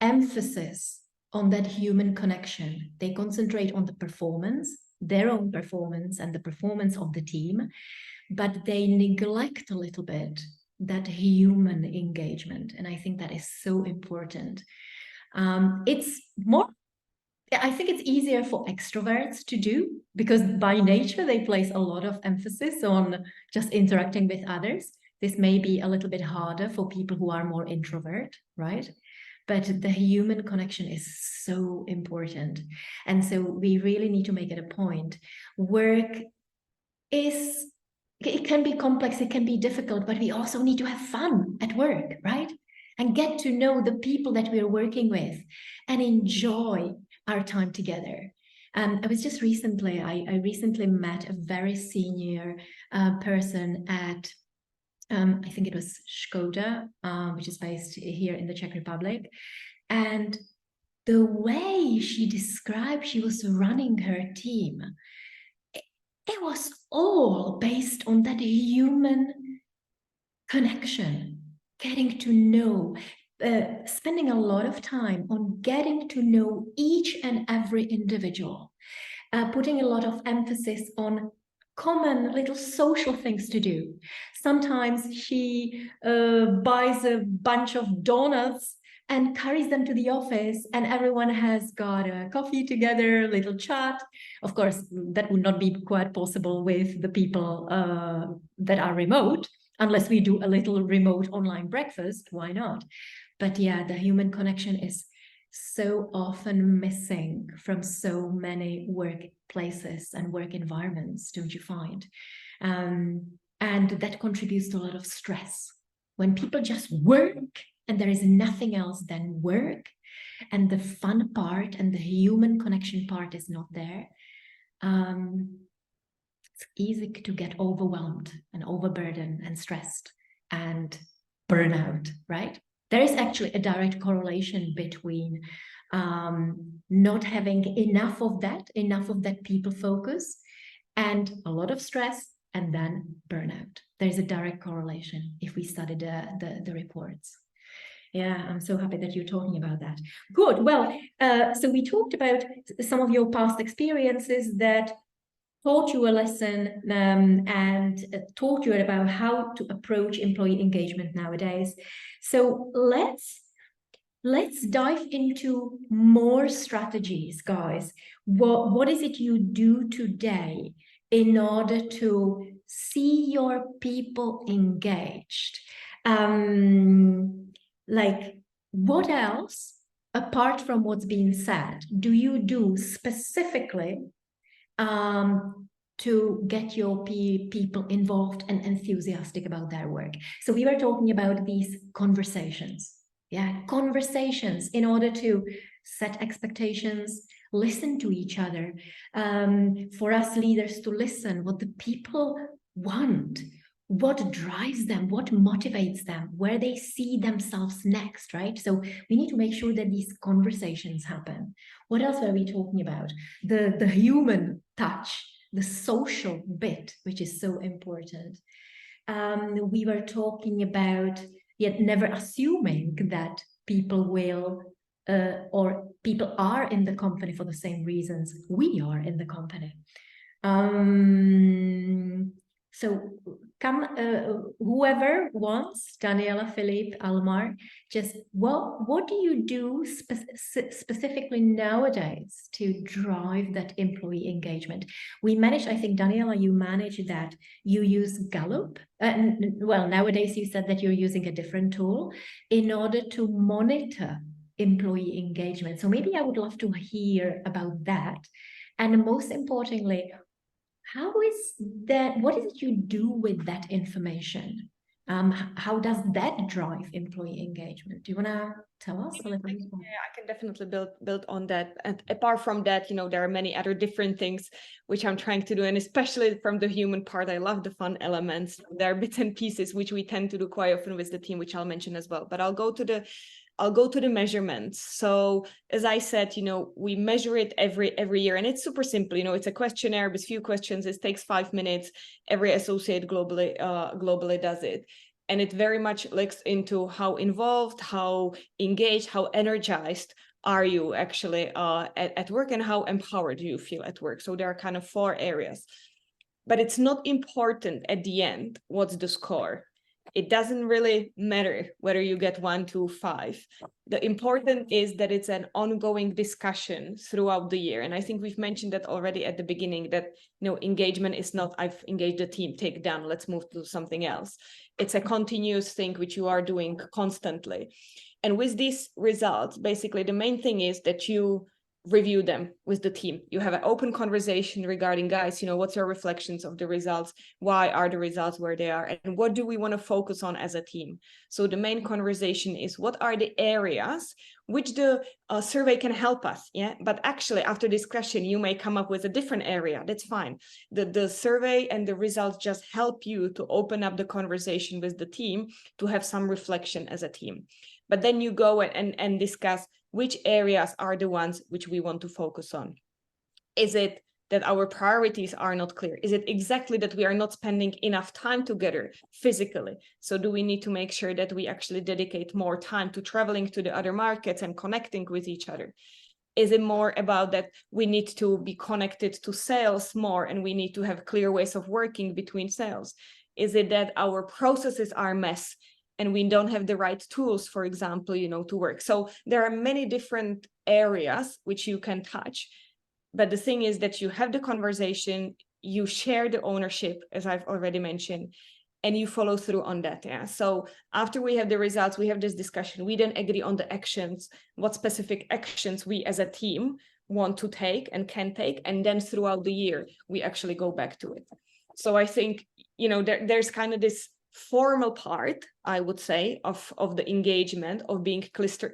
emphasis on that human connection. They concentrate on the performance, their own performance and the performance of the team, but they neglect a little bit that human engagement. And I think that is so important. I think it's easier for extroverts to do, because by nature they place a lot of emphasis on just interacting with others. This may be a little bit harder for people who are more introvert, right? But the human connection is so important. And so we really need to make it a point. It can be complex, it can be difficult, but we also need to have fun at work, right? And get to know the people that we're working with and enjoy our time together. I was just recently, I recently met a very senior person at, I think it was Škoda, which is based here in the Czech Republic. And the way she described she was running her team, it was all based on that human connection, getting to know, spending a lot of time on getting to know each and every individual, putting a lot of emphasis on common little social things to do. Sometimes she buys a bunch of donuts and carries them to the office, and everyone has got a coffee together, little chat. Of course, that would not be quite possible with the people that are remote, unless we do a little remote online breakfast. Why not? But yeah, the human connection is so often missing from so many workplaces and work environments, don't you find? And that contributes to a lot of stress. When people just work and there is nothing else than work, and the fun part and the human connection part is not there, it's easy to get overwhelmed and overburdened and stressed and burnout, right? There is actually a direct correlation between not having enough of that people focus, and a lot of stress, and then burnout. There's a direct correlation if we study the reports. Yeah, I'm so happy that you're talking about that. Good. Well, so we talked about some of your past experiences that taught you a lesson and taught you about how to approach employee engagement nowadays. So let's dive into more strategies, guys. What is it you do today in order to see your people engaged? Like, what else, apart from what's being said, do you do specifically to get your people involved and enthusiastic about their work? So we were talking about these conversations. Yeah, conversations in order to set expectations, listen to each other. For us leaders to listen what the people want, what drives them, what motivates them, where they see themselves next, right? So we need to make sure that these conversations happen. What else were we talking about? The human touch, the social bit, which is so important. We were talking about yet never assuming that people will or people are in the company for the same reasons we are in the company. So come, whoever wants, Daniela, Philippe, Almar, just what do you do specifically nowadays to drive that employee engagement? We manage, I think, Daniela, you manage that. You use Gallup. Well, nowadays you said that you're using a different tool in order to monitor employee engagement. So maybe I would love to hear about that. And most importantly, how is that, what is it you do with that information? How does that drive employee engagement? Do you want to tell us a little bit more? Yeah, I can definitely build on that. And apart from that, you know, there are many other different things which I'm trying to do. And especially from the human part, I love the fun elements. There are bits and pieces which we tend to do quite often with the team, which I'll mention as well. But I'll go to the measurements. So as I said, you know, we measure it every year, and it's super simple. You know, it's a questionnaire with few questions. It takes 5 minutes. Every associate globally does it. And it very much looks into how involved, how engaged, how energized are you actually at work, and how empowered do you feel at work. So there are kind of 4 areas. But it's not important at the end what's the score. It doesn't really matter whether you get 1, 2, 5. The important is that it's an ongoing discussion throughout the year. And I think we've mentioned that already at the beginning, that engagement is not, I've engaged the team, take down, let's move to something else. It's a continuous thing which you are doing constantly. And with these results, basically the main thing is that you review them with the team. You have an open conversation regarding, guys, what's your reflections of the results? Why are the results where they are? And what do we want to focus on as a team? So the main conversation is, what are the areas which the survey can help us? Yeah, but actually after discussion, you may come up with a different area. That's fine. The survey and the results just help you to open up the conversation with the team, to have some reflection as a team. But then you go and discuss which areas are the ones which we want to focus on. Is it that our priorities are not clear? Is it exactly that we are not spending enough time together physically? So do we need to make sure that we actually dedicate more time to traveling to the other markets and connecting with each other? Is it more about that we need to be connected to sales more, and we need to have clear ways of working between sales? Is it that our processes are a mess and we don't have the right tools, for example, to work? So there are many different areas which you can touch. But the thing is that you have the conversation, you share the ownership, as I've already mentioned, and you follow through on that. Yeah. So after we have the results, we have this discussion, we then agree on the actions, what specific actions we as a team want to take and can take. And then throughout the year, we actually go back to it. So I think, there's kind of this formal part, I would say, of the engagement, of being crystal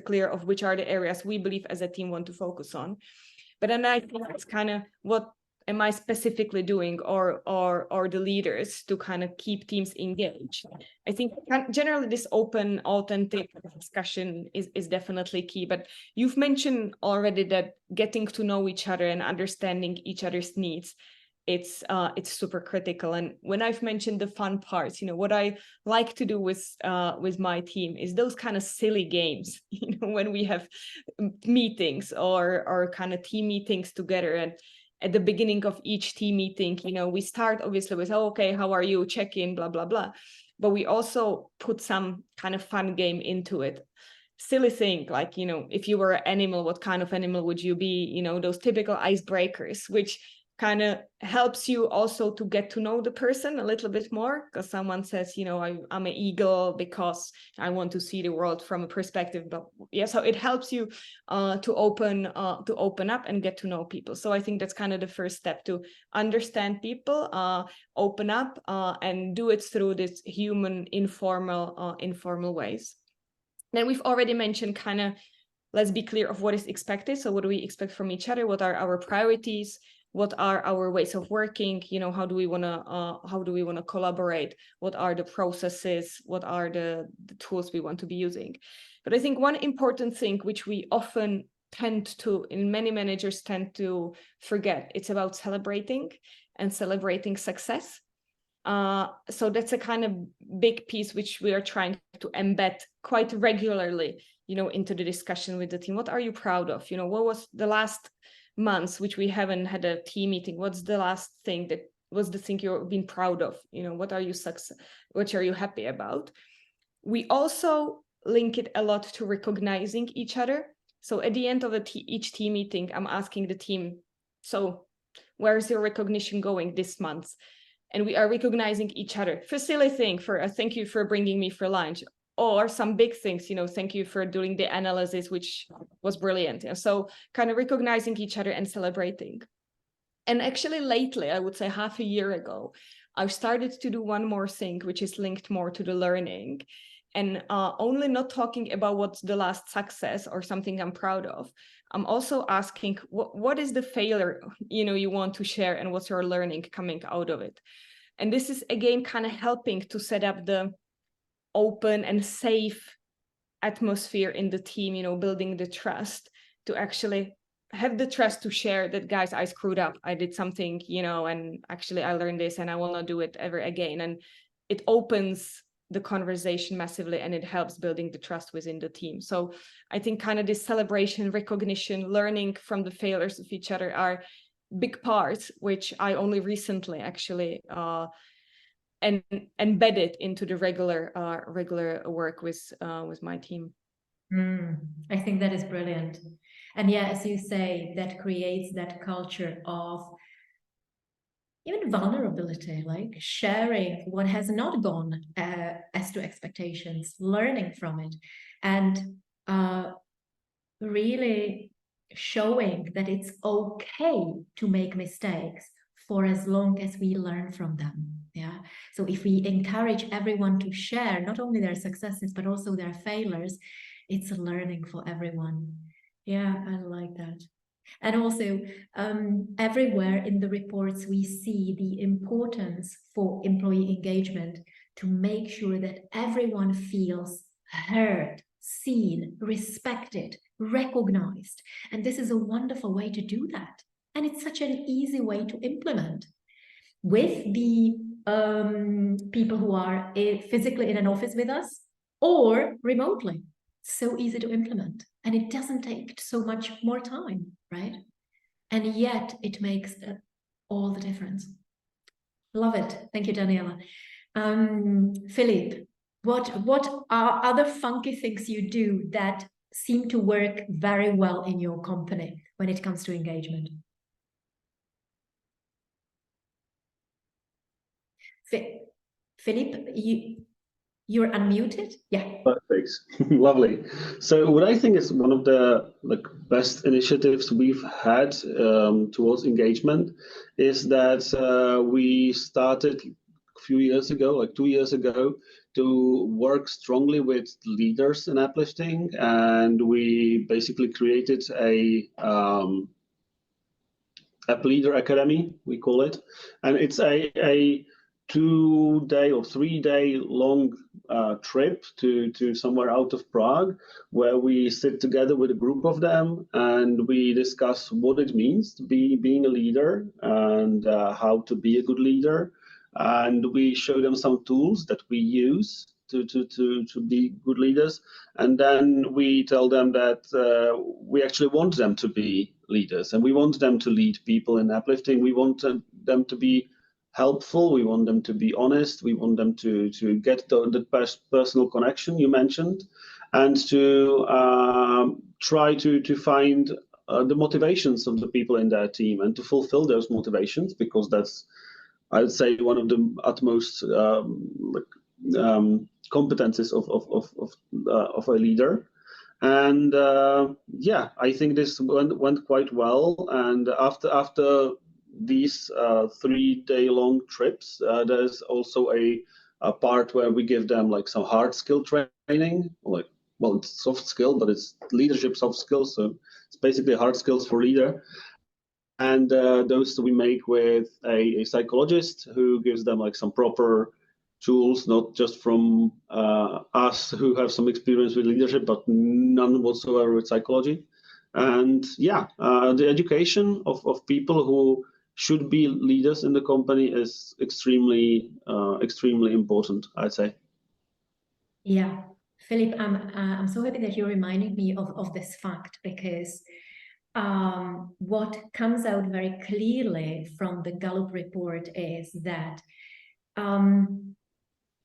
clear of which are the areas we believe as a team want to focus on. But then I think it's kind of, what am I specifically doing, or the leaders, to kind of keep teams engaged? I think generally this open, authentic discussion is definitely key. But you've mentioned already that getting to know each other and understanding each other's needs, it's super critical. And when I've mentioned the fun parts, what I like to do with my team is those kind of silly games, when we have meetings or kind of team meetings together. And at the beginning of each team meeting, we start obviously with, oh, okay, how are you? Check in, blah, blah, blah. But we also put some kind of fun game into it. Silly thing, like, if you were an animal, what kind of animal would you be? Those typical icebreakers, which kind of helps you also to get to know the person a little bit more, because someone says, I'm an eagle because I want to see the world from a perspective. But yeah, so it helps you to open up and get to know people. So I think that's kind of the first step, to understand people, open up, and do it through this human, informal ways. Then we've already mentioned kind of, let's be clear of what is expected. So what do we expect from each other? What are our priorities? What are our ways of working? How do we want to collaborate? What are the processes? What are the tools we want to be using? But I think one important thing which we often many managers tend to forget, it's about celebrating success. So that's a kind of big piece which we are trying to embed quite regularly, into the discussion with the team. What are you proud of? What was the last months which we haven't had a team meeting? What's the last thing that was the thing you've been proud of? What are you happy about? We also link it a lot to recognizing each other. So at the end of each team meeting, I'm asking the team, so where's your recognition going this month? And we are recognizing each other for silly thing, for a thank you for bringing me for lunch, or some big things, thank you for doing the analysis, which was brilliant. And so kind of recognizing each other and celebrating. And actually lately, I would say half a year ago, I've started to do one more thing, which is linked more to the learning, and only not talking about what's the last success or something I'm proud of. I'm also asking, what is the failure, you want to share, and what's your learning coming out of it? And this is again kind of helping to set up the open and safe atmosphere in the team, building the trust to actually have the trust to share that, guys, I screwed up, I did something, and actually I learned this and I will not do it ever again. And it opens the conversation massively, and it helps building the trust within the team. So I think kind of this celebration, recognition, learning from the failures of each other are big parts, which I only recently actually and embedded into the regular work with my team. I think that is brilliant. And yeah, as you say, that creates that culture of even vulnerability, like sharing what has not gone as to expectations, learning from it, and really showing that it's okay to make mistakes for as long as we learn from them. Yeah. So if we encourage everyone to share not only their successes, but also their failures, it's a learning for everyone. Yeah, I like that. And also, everywhere in the reports, we see the importance for employee engagement to make sure that everyone feels heard, seen, respected, recognized. And this is a wonderful way to do that. And it's such an easy way to implement with the people who are physically in an office with us or remotely. So easy to implement, and it doesn't take so much more time, right? And yet it makes all the difference. Love it. Thank you, Daniela. Philippe, what are other funky things you do that seem to work very well in your company when it comes to engagement? Philippe, you're unmuted. Yeah. Perfect. Lovely. So what I think is one of the best initiatives we've had towards engagement is that we started a few years ago, like 2 years ago, to work strongly with leaders in uplifting, and we basically created a App Leader Academy, we call it, and it's a 2-day or 3-day long trip to somewhere out of Prague, where we sit together with a group of them and we discuss what it means to being a leader and how to be a good leader, and we show them some tools that we use to be good leaders, and then we tell them that we actually want them to be leaders, and we want them to lead people in uplifting. We want them to be helpful. We want them to be honest. We want them to get the personal connection you mentioned, and to try to find the motivations of the people in their team and to fulfill those motivations, because that's, I'd say, one of the utmost competences of a leader. And yeah, I think this went quite well. And after these 3-day long trips, there's also a part where we give them some hard skill training, well, it's soft skill, but it's leadership soft skills, so it's basically hard skills for leader. And those we make with a psychologist who gives them some proper tools, not just from us who have some experience with leadership, but none whatsoever with psychology. And yeah, the education of people who should be leaders in the company is extremely important, I'd say. Yeah, Philippe, I'm so happy that you're reminding me of this fact, because what comes out very clearly from the Gallup report is that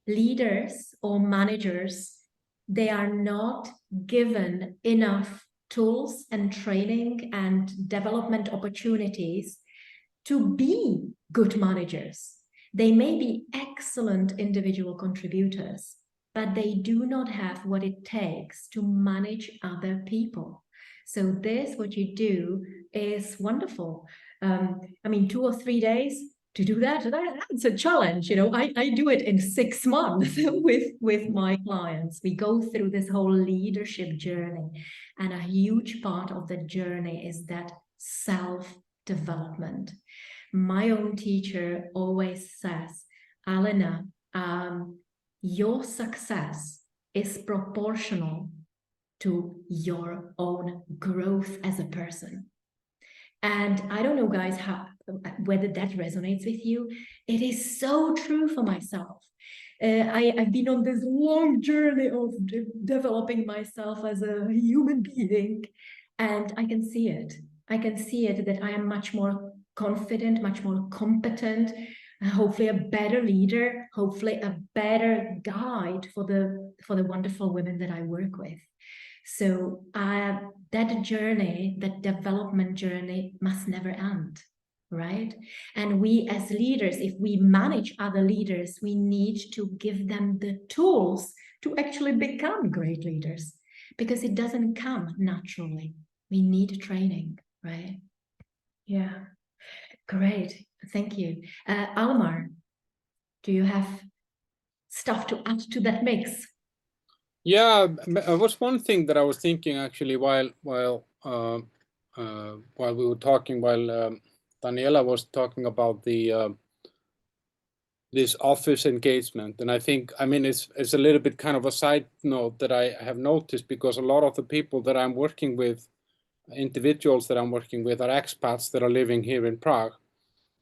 leaders or managers, they are not given enough tools and training and development opportunities to be good managers. They may be excellent individual contributors, but they do not have what it takes to manage other people. So this, what you do, is wonderful. I mean, 2 or 3 days to do that's a challenge. I do it in 6 months with my clients. We go through this whole leadership journey, and a huge part of the journey is that self-development. My own teacher always says, Alena, your success is proportional to your own growth as a person. And I don't know, guys, whether that resonates with you. It is so true for myself. I've been on this long journey of developing myself as a human being, and I can see it. I can see it that I am much more confident, much more competent, hopefully a better leader, hopefully a better guide for the wonderful women that I work with. So that journey, that development journey must never end, right? And we as leaders, if we manage other leaders, we need to give them the tools to actually become great leaders, because it doesn't come naturally. We need training, right? Yeah, great. Thank you. Almar, do you have stuff to add to that mix? Yeah, was one thing that I was thinking actually while we were talking, while Daniela was talking about the this office engagement, and I think, I mean, it's a little bit kind of a side note that I have noticed, because a lot of the people that I'm working with, individuals that I'm working with, are expats that are living here in Prague,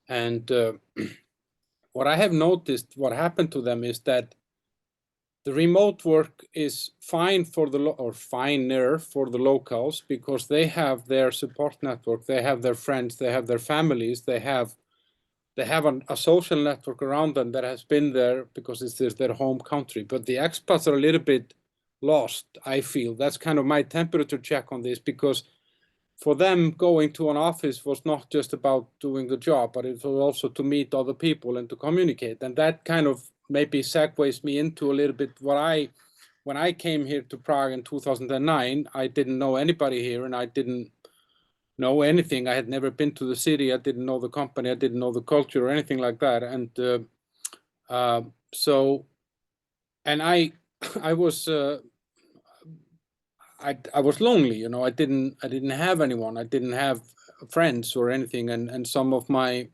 and what I have noticed, what happened to them is that the remote work is fine for finer for the locals, because they have their support network, they have their friends, they have their families, they have a social network around them that has been there because it's their home country. But the expats are a little bit lost, I feel. That's kind of my temperature check on this, because for them, going to an office was not just about doing the job, but it was also to meet other people and to communicate. And that kind of maybe segues me into a little bit when I came here to Prague in 2009, I didn't know anybody here, and I didn't know anything. I had never been to the city. I didn't know the company. I didn't know the culture or anything like that. And I was I was lonely, you know. I didn't have anyone. I didn't have friends or anything. And some of my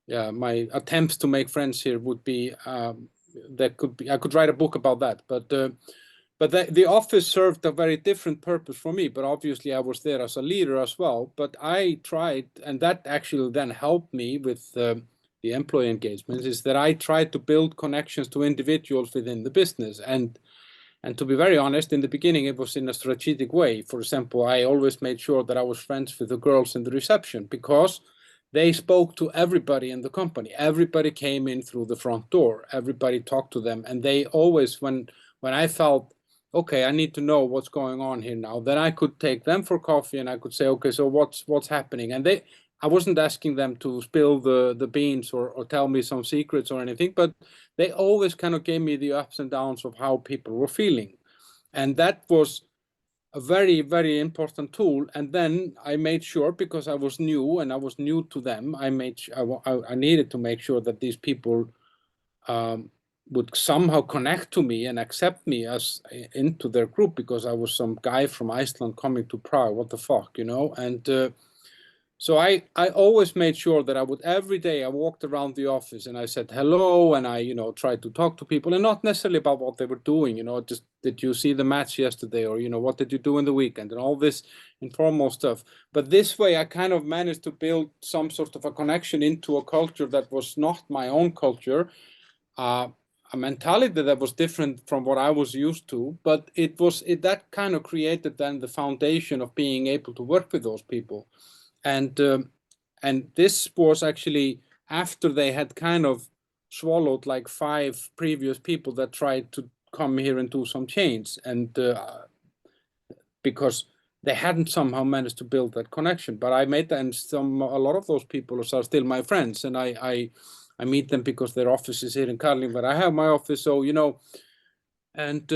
my attempts to make friends here would be I could write a book about that. But the office served a very different purpose for me. But obviously I was there as a leader as well. But I tried, and that actually then helped me with the employee engagements, is that I tried to build connections to individuals within the business. And to be very honest, in the beginning, it was in a strategic way. For example, I always made sure that I was friends with the girls in the reception, because they spoke to everybody in the company. Everybody came in through the front door. Everybody talked to them. And they always, when I felt, okay, I need to know what's going on here now, then I could take them for coffee and I could say, okay, so what's happening? And I wasn't asking them to spill the beans or tell me some secrets or anything, but they always kind of gave me the ups and downs of how people were feeling. And that was a very, very important tool. And then I made sure, because I was new and I was new to them, I needed to make sure that these people would somehow connect to me and accept me as into their group, because I was some guy from Iceland coming to Prague. What the fuck, you know? And so I always made sure that I would, every day I walked around the office and I said hello, and I, you know, tried to talk to people, and not necessarily about what they were doing, you know, just, did you see the match yesterday, or, you know, what did you do in the weekend, and all this informal stuff. But this way I kind of managed to build some sort of a connection into a culture that was not my own culture, a mentality that was different from what I was used to, but that kind of created then the foundation of being able to work with those people. And this was actually after they had kind of swallowed like 5 previous people that tried to come here and do some change, and because they hadn't somehow managed to build that connection. But I made that, and a lot of those people are still my friends, and I meet them because their office is here in Karlin, where I have my office. So, you know, and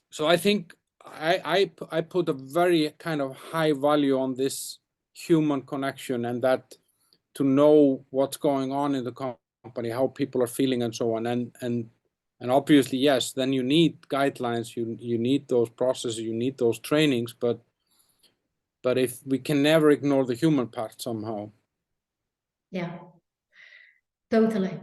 so I think I put a very kind of high value on this human connection, and that to know what's going on in the company, how people are feeling, and so on. And obviously, yes, then you need guidelines, you need those processes, you need those trainings, but if we can never ignore the human part somehow. Yeah, totally.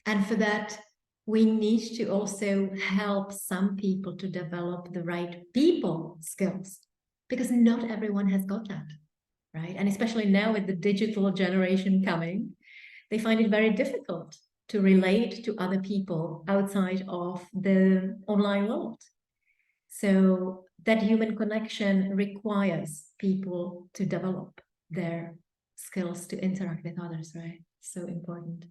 And for that, we need to also help some people to develop the right people skills, because not everyone has got that, right? And especially now with the digital generation coming, they find it very difficult to relate to other people outside of the online world. So that human connection requires people to develop their skills to interact with others, right? So important.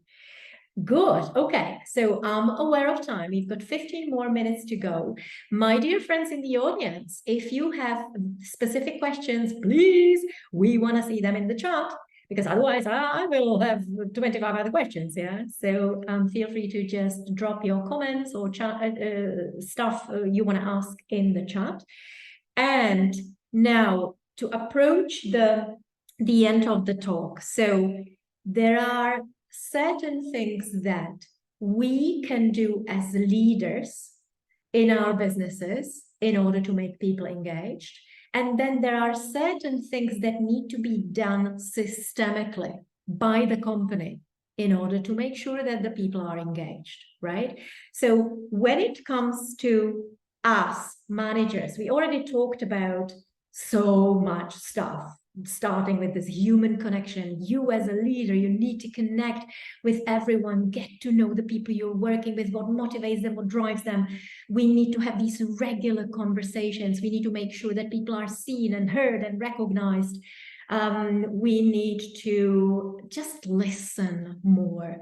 Good. Okay. So I'm aware of time. We've got 15 more minutes to go. My dear friends in the audience, if you have specific questions, please, we want to see them in the chat, because otherwise I will have 25 other questions. Yeah. So feel free to just drop your comments or stuff you want to ask in the chat. And now to approach the end of the talk. So there are certain things that we can do as leaders in our businesses in order to make people engaged. And then there are certain things that need to be done systemically by the company in order to make sure that the people are engaged, right? So when it comes to us managers, we already talked about so much stuff, starting with this human connection. You as a leader, you need to connect with everyone, get to know the people you're working with, what motivates them, what drives them. We need to have these regular conversations. We need to make sure that people are seen and heard and recognized. We need to just listen more,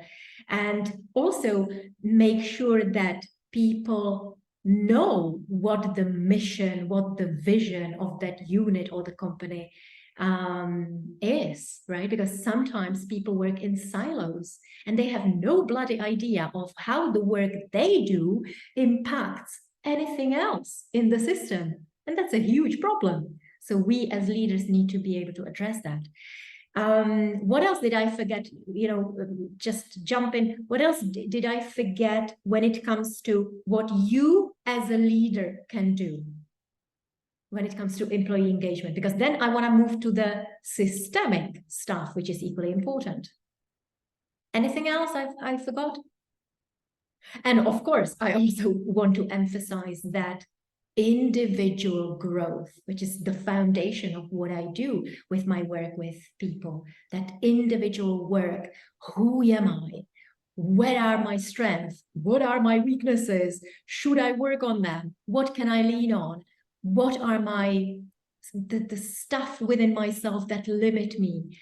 and also make sure that people know what the mission, what the vision of that unit or the company is, right? Because sometimes people work in silos and they have no bloody idea of how the work they do impacts anything else in the system. And that's a huge problem. So we as leaders need to be able to address that. What else did I forget? You know, just jump in. What else did I forget when it comes to what you as a leader can do when it comes to employee engagement? Because then I want to move to the systemic stuff, which is equally important. Anything else I forgot? And of course, I also want to emphasize that individual growth, which is the foundation of what I do with my work with people, that individual work. Who am I? Where are my strengths? What are my weaknesses? Should I work on them? What can I lean on? What are the stuff within myself that limit me?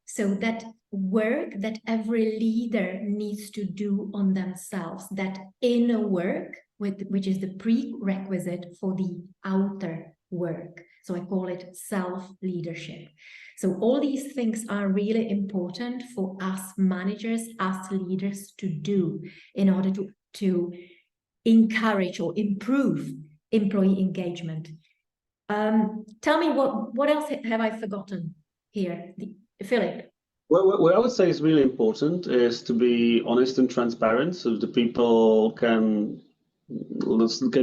So that work that every leader needs to do on themselves, that inner work, which is the prerequisite for the outer work. So I call it self-leadership. So all these things are really important for us managers, us leaders to do in order to encourage or improve employee engagement. Tell me what else have I forgotten here, Philip? Well, what I would say is really important is to be honest and transparent, so the people can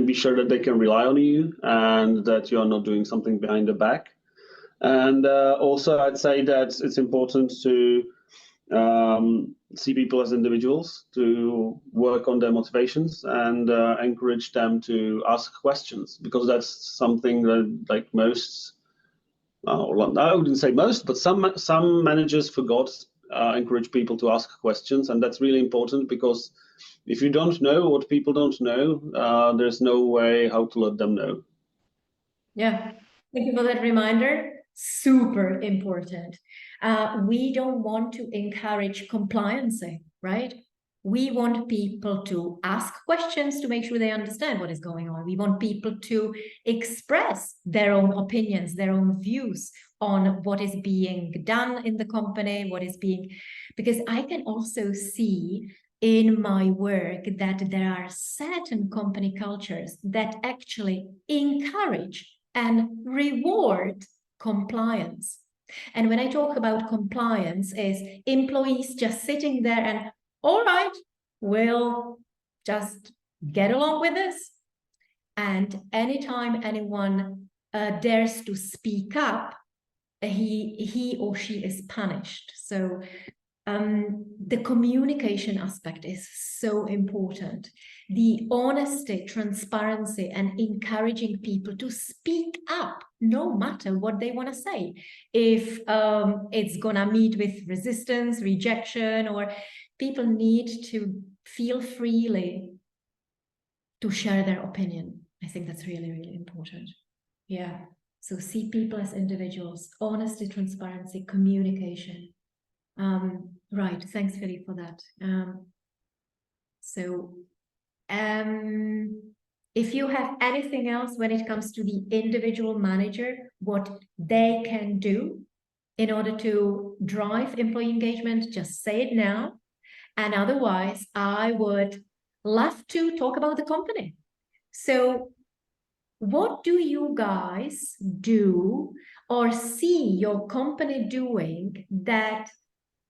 be sure that they can rely on you and that you are not doing something behind the back. And also, I'd say that it's important to see people as individuals, to work on their motivations and encourage them to ask questions, because that's something that, like most, I wouldn't say most, but some managers forgot encourage people to ask questions, and that's really important, because if you don't know what people don't know, there's no way how to let them know. Yeah, thank you for that reminder. Super important. We don't want to encourage compliance, right? We want people to ask questions to make sure they understand what is going on. We want people to express their own opinions, their own views on what is being done in the company, because I can also see in my work that there are certain company cultures that actually encourage and reward compliance. And when I talk about compliance, is employees just sitting there and, all right, we'll just get along with this. And anytime anyone dares to speak up, he or she is punished. So the communication aspect is so important. The honesty, transparency, and encouraging people to speak up no matter what they want to say. If it's gonna meet with resistance, rejection, or people need to feel freely to share their opinion. I think that's really, really important. Yeah. So see people as individuals, honesty, transparency, communication. Right. Thanks, Philippe, for that. If you have anything else when it comes to the individual manager, what they can do in order to drive employee engagement, just say it now. And otherwise, I would love to talk about the company. So what do you guys do or see your company doing that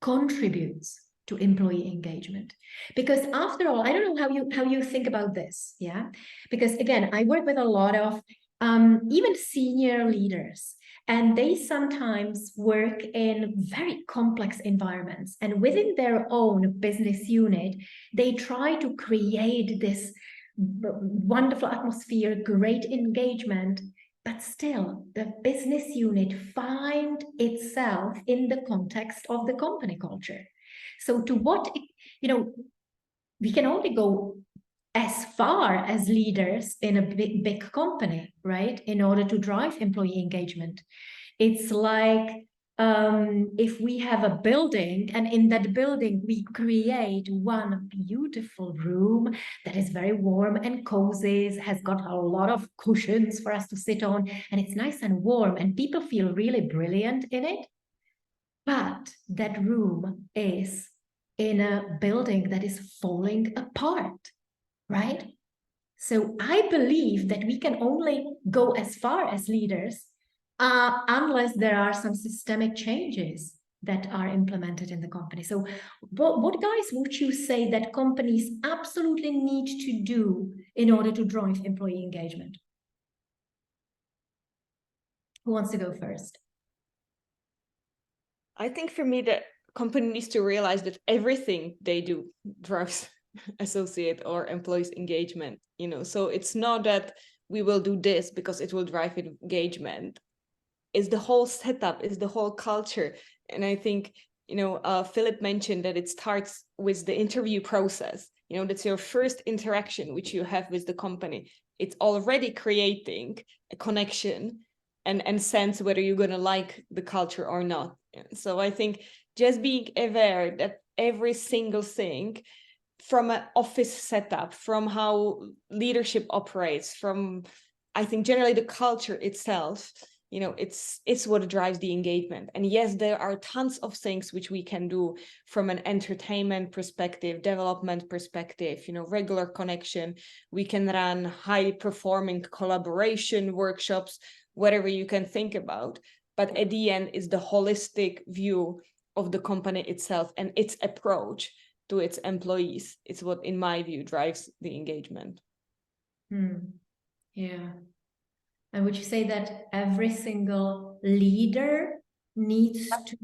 contributes to employee engagement? Because after all, I don't know how you think about this, yeah? Because again, I work with a lot of even senior leaders, and they sometimes work in very complex environments, and within their own business unit, they try to create this wonderful atmosphere, great engagement, but still the business unit find itself in the context of the company culture. So to what, we can only go as far as leaders in a big company, right? In order to drive employee engagement. It's like if we have a building, and in that building we create one beautiful room that is very warm and cozy, has got a lot of cushions for us to sit on, and it's nice and warm, and people feel really brilliant in it. But that room is in a building that is falling apart, right? So I believe that we can only go as far as leaders unless there are some systemic changes that are implemented in the company. So what guys would you say that companies absolutely need to do in order to drive employee engagement? Who wants to go first? I think for me, the company needs to realize that everything they do drives associate or employees engagement, so it's not that we will do this because it will drive engagement. It's the whole setup, it's the whole culture. And I think, Philip mentioned that it starts with the interview process. That's your first interaction which you have with the company. It's already creating a connection and sense whether you're going to like the culture or not. So I think just being aware that every single thing, from an office setup, from how leadership operates, from, I think, generally the culture itself, it's what drives the engagement. And yes, there are tons of things which we can do from an entertainment perspective, development perspective, regular connection. We can run high performing collaboration workshops, whatever you can think about. But at the end is the holistic view of the company itself and its approach to its employees. It's what, in my view, drives the engagement. Yeah. And would you say that every single leader needs to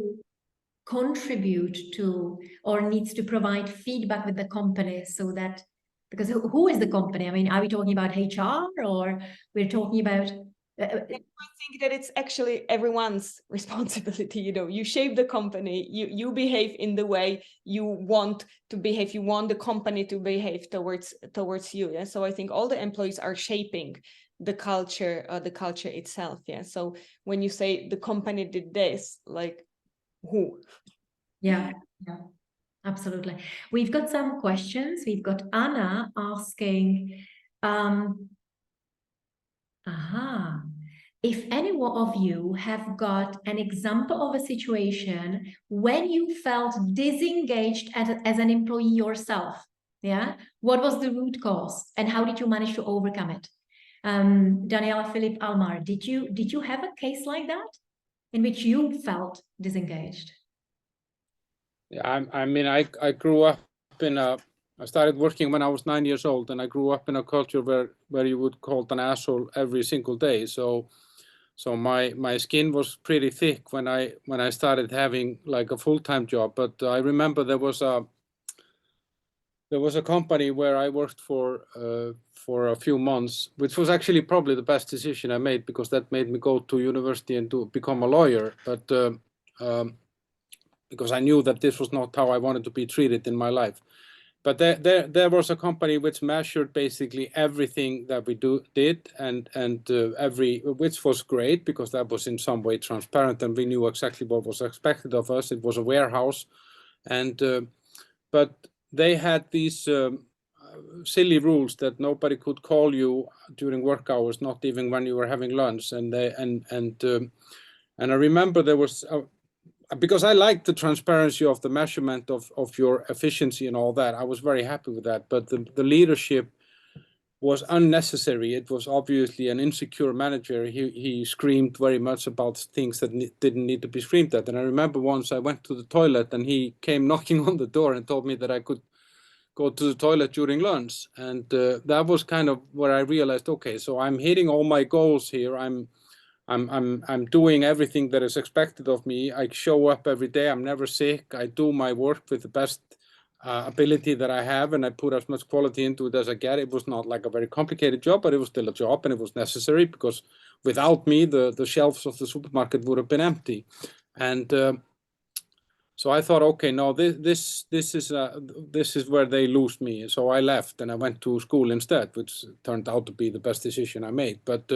contribute to, or needs to provide feedback with the company, so that, because who is the company? I mean, are we talking about HR, or we're talking about... I think that it's actually everyone's responsibility. You shape the company, you behave in the way you want to behave, you want the company to behave towards you. Yeah. So I think all the employees are shaping the culture itself. Yeah. So when you say the company did this, like who? Yeah, absolutely. We've got some questions. We've got Anna asking, if any one of you have got an example of a situation when you felt disengaged as an employee yourself, yeah, what was the root cause and how did you manage to overcome it? Daniela, Philip, Almar, did you have a case like that in which you felt disengaged? Yeah, I mean, I grew up I started working when I was 9 years old, and I grew up in a culture where you would call an asshole every single day. So So my skin was pretty thick when I started having like a full-time job. But I remember there was a company where I worked for a few months, which was actually probably the best decision I made, because that made me go to university and to become a lawyer. But because I knew that this was not how I wanted to be treated in my life. But there was a company which measured basically everything that we did, and which was great, because that was in some way transparent and we knew exactly what was expected of us. It was a warehouse, and but they had these silly rules that nobody could call you during work hours, not even when you were having lunch. And I remember there was because I liked the transparency of the measurement of your efficiency and all that. I was very happy with that. But the leadership was unnecessary. It was obviously an insecure manager. He screamed very much about things that didn't need to be screamed at. And I remember once I went to the toilet and he came knocking on the door and told me that I could go to the toilet during lunch. And that was kind of where I realized, okay, so I'm hitting all my goals here. I'm doing everything that is expected of me. I show up every day. I'm never sick. I do my work with the best ability that I have, and I put as much quality into it as I get. It was not like a very complicated job, but it was still a job, and it was necessary, because without me, the shelves of the supermarket would have been empty. And so I thought, okay, no, this is where they lose me. So I left and I went to school instead, which turned out to be the best decision I made. But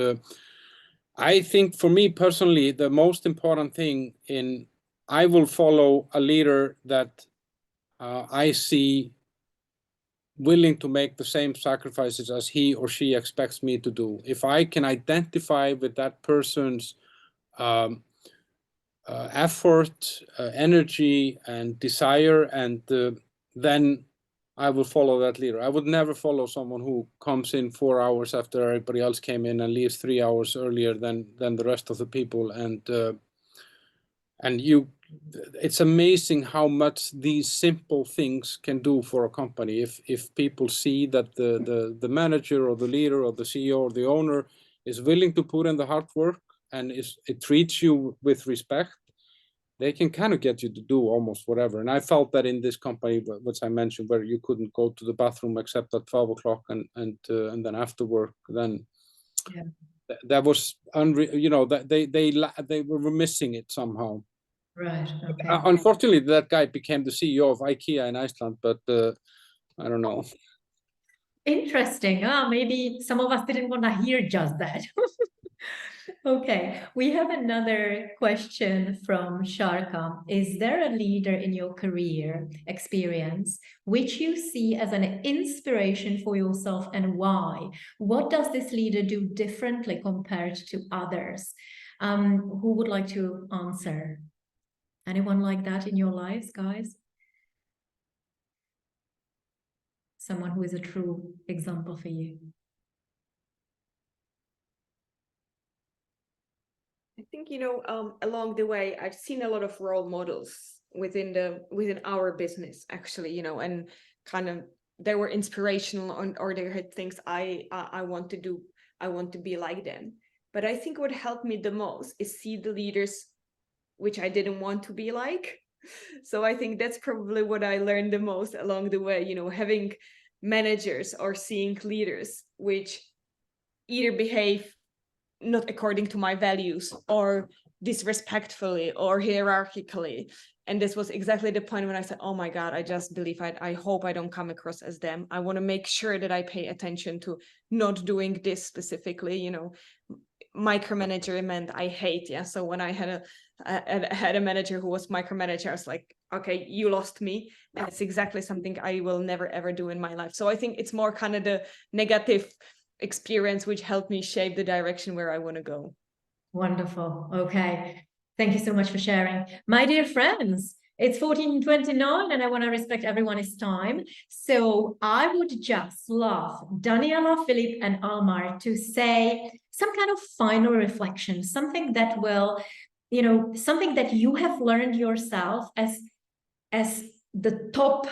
I think for me personally, the most important thing I will follow a leader that I see willing to make the same sacrifices as he or she expects me to do. If I can identify with that person's effort, energy, and desire, and then I will follow that leader. I would never follow someone who comes in 4 hours after everybody else came in and leaves 3 hours earlier than the rest of the people. And it's amazing how much these simple things can do for a company. If people see that the manager or the leader or the CEO or the owner is willing to put in the hard work and it treats you with respect, they can kind of get you to do almost whatever. And I felt that in this company, which I mentioned, where you couldn't go to the bathroom except at 12 o'clock and then after work, then that was unreal. You know, that they were missing it somehow. Right. Okay. Unfortunately, that guy became the CEO of IKEA in Iceland, but I don't know. Interesting. Maybe some of us didn't want to hear just that. Okay, we have another question from Sharka. Is there a leader in your career experience which you see as an inspiration for yourself, and why? What does this leader do differently compared to others? Who would like to answer? Anyone like that in your lives, guys? Someone who is a true example for you. I think, along the way, I've seen a lot of role models within our business, actually, and kind of they were inspirational, or they had things I want to do. I want to be like them. But I think what helped me the most is see the leaders which I didn't want to be like. So I think that's probably what I learned the most along the way, having managers or seeing leaders which either behave not according to my values, or disrespectfully, or hierarchically. And this was exactly the point when I said, oh my God, I just believe I hope I don't come across as them. I want to make sure that I pay attention to not doing this specifically, micromanager meant I hate. Yeah. So when I had a manager who was micromanager, I was like, okay, you lost me. And it's exactly something I will never, ever do in my life. So I think it's more kind of the negative experience which helped me shape the direction where I want to go. Wonderful. Okay. Thank you so much for sharing. My dear friends, it's 14:29 and I want to respect everyone's time. So I would just love Daniela, Philip, and Almar to say some kind of final reflection, something that will, something that you have learned yourself as the top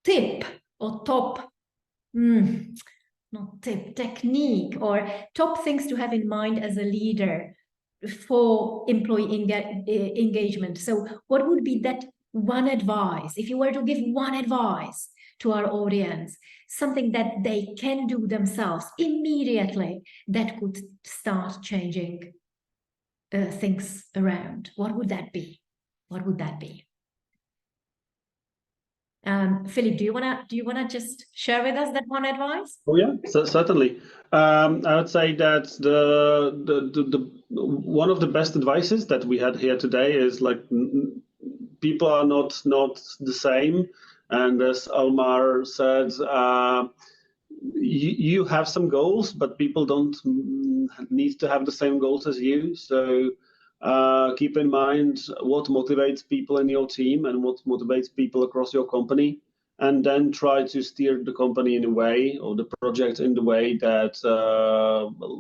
tip or top not tip, technique, or top things to have in mind as a leader for employee engagement. So what would be that one advice, if you were to give one advice to our audience, something that they can do themselves immediately that could start changing things around? What would that be? What would that be? Philip, do you wanna just share with us that one advice? Oh yeah, certainly. I would say that the one of the best advices that we had here today is like people are not the same, and as Almar said, you have some goals, but people don't need to have the same goals as you. So keep in mind what motivates people in your team and what motivates people across your company, and then try to steer the company in a way, or the project in the way that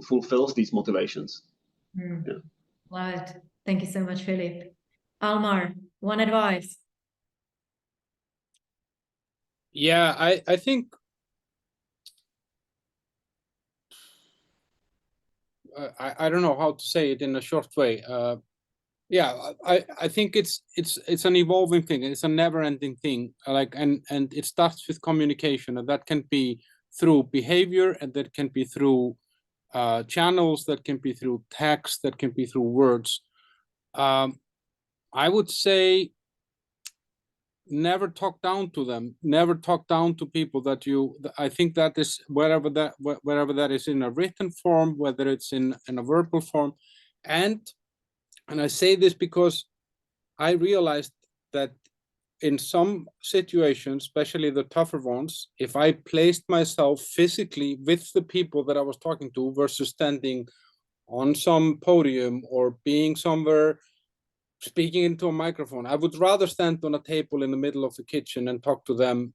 fulfills these motivations. Yeah. Love it. Thank you so much, Philip. Almar, one advice. Yeah, I think I don't know how to say it in a short way. Yeah, I think it's an evolving thing. It's a never-ending thing. Like and it starts with communication, and that can be through behavior, and that can be through channels, that can be through text, that can be through words. I would say never talk down to them. Never talk down to people that you. I think that is wherever that is in a written form, whether it's in a verbal form, and I say this because I realized that in some situations, especially the tougher ones, if I placed myself physically with the people that I was talking to versus standing on some podium or being somewhere speaking into a microphone, I would rather stand on a table in the middle of the kitchen and talk to them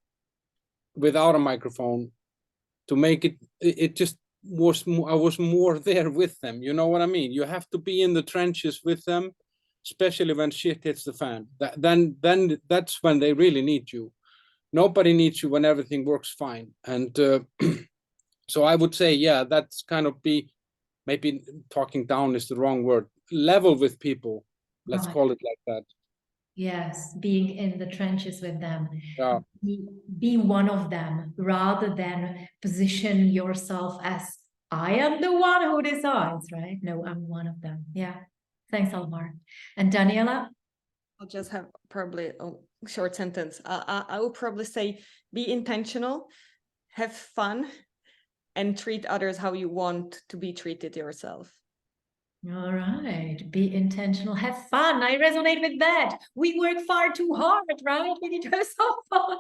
without a microphone to make it just was I was more there with them. You know what I mean? You have to be in the trenches with them, especially when shit hits the fan. Then that's when they really need you. Nobody needs you when everything works fine. And so I would say, yeah, that's kind of maybe talking down is the wrong word. Level with people. Let's call it like that. Yes, being in the trenches with them. Yeah. Be one of them, rather than position yourself as I am the one who decides, right? No, I'm one of them. Yeah. Thanks, Almar. And Daniela? I'll just have probably a short sentence. I would probably say be intentional, have fun, and treat others how you want to be treated yourself. All right, be intentional, have fun. I resonate with that. We work far too hard, right? We need to have some fun.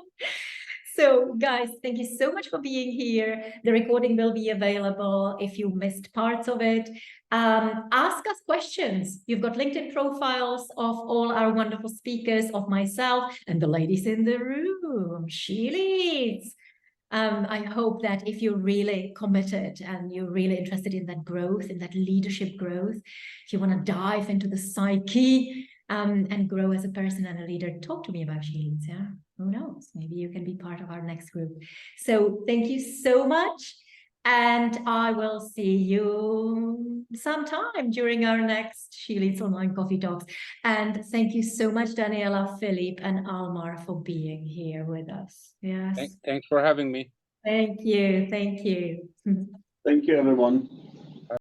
So guys, thank you so much for being here. The recording will be available if you missed parts of it. Ask us questions. You've got LinkedIn profiles of all our wonderful speakers, of myself and the ladies in the room, SHELeads. I hope that if you're really committed and you're really interested in that growth, in that leadership growth, if you want to dive into the psyche and grow as a person and a leader, talk to me about SHELeads. Yeah, who knows? Maybe you can be part of our next group. So thank you so much. And I will see you sometime during our next SHELeads Online Coffee Talks. And thank you so much, Daniela, Philip, and Almar for being here with us. Yes. Thanks for having me. Thank you. Thank you. Thank you, everyone.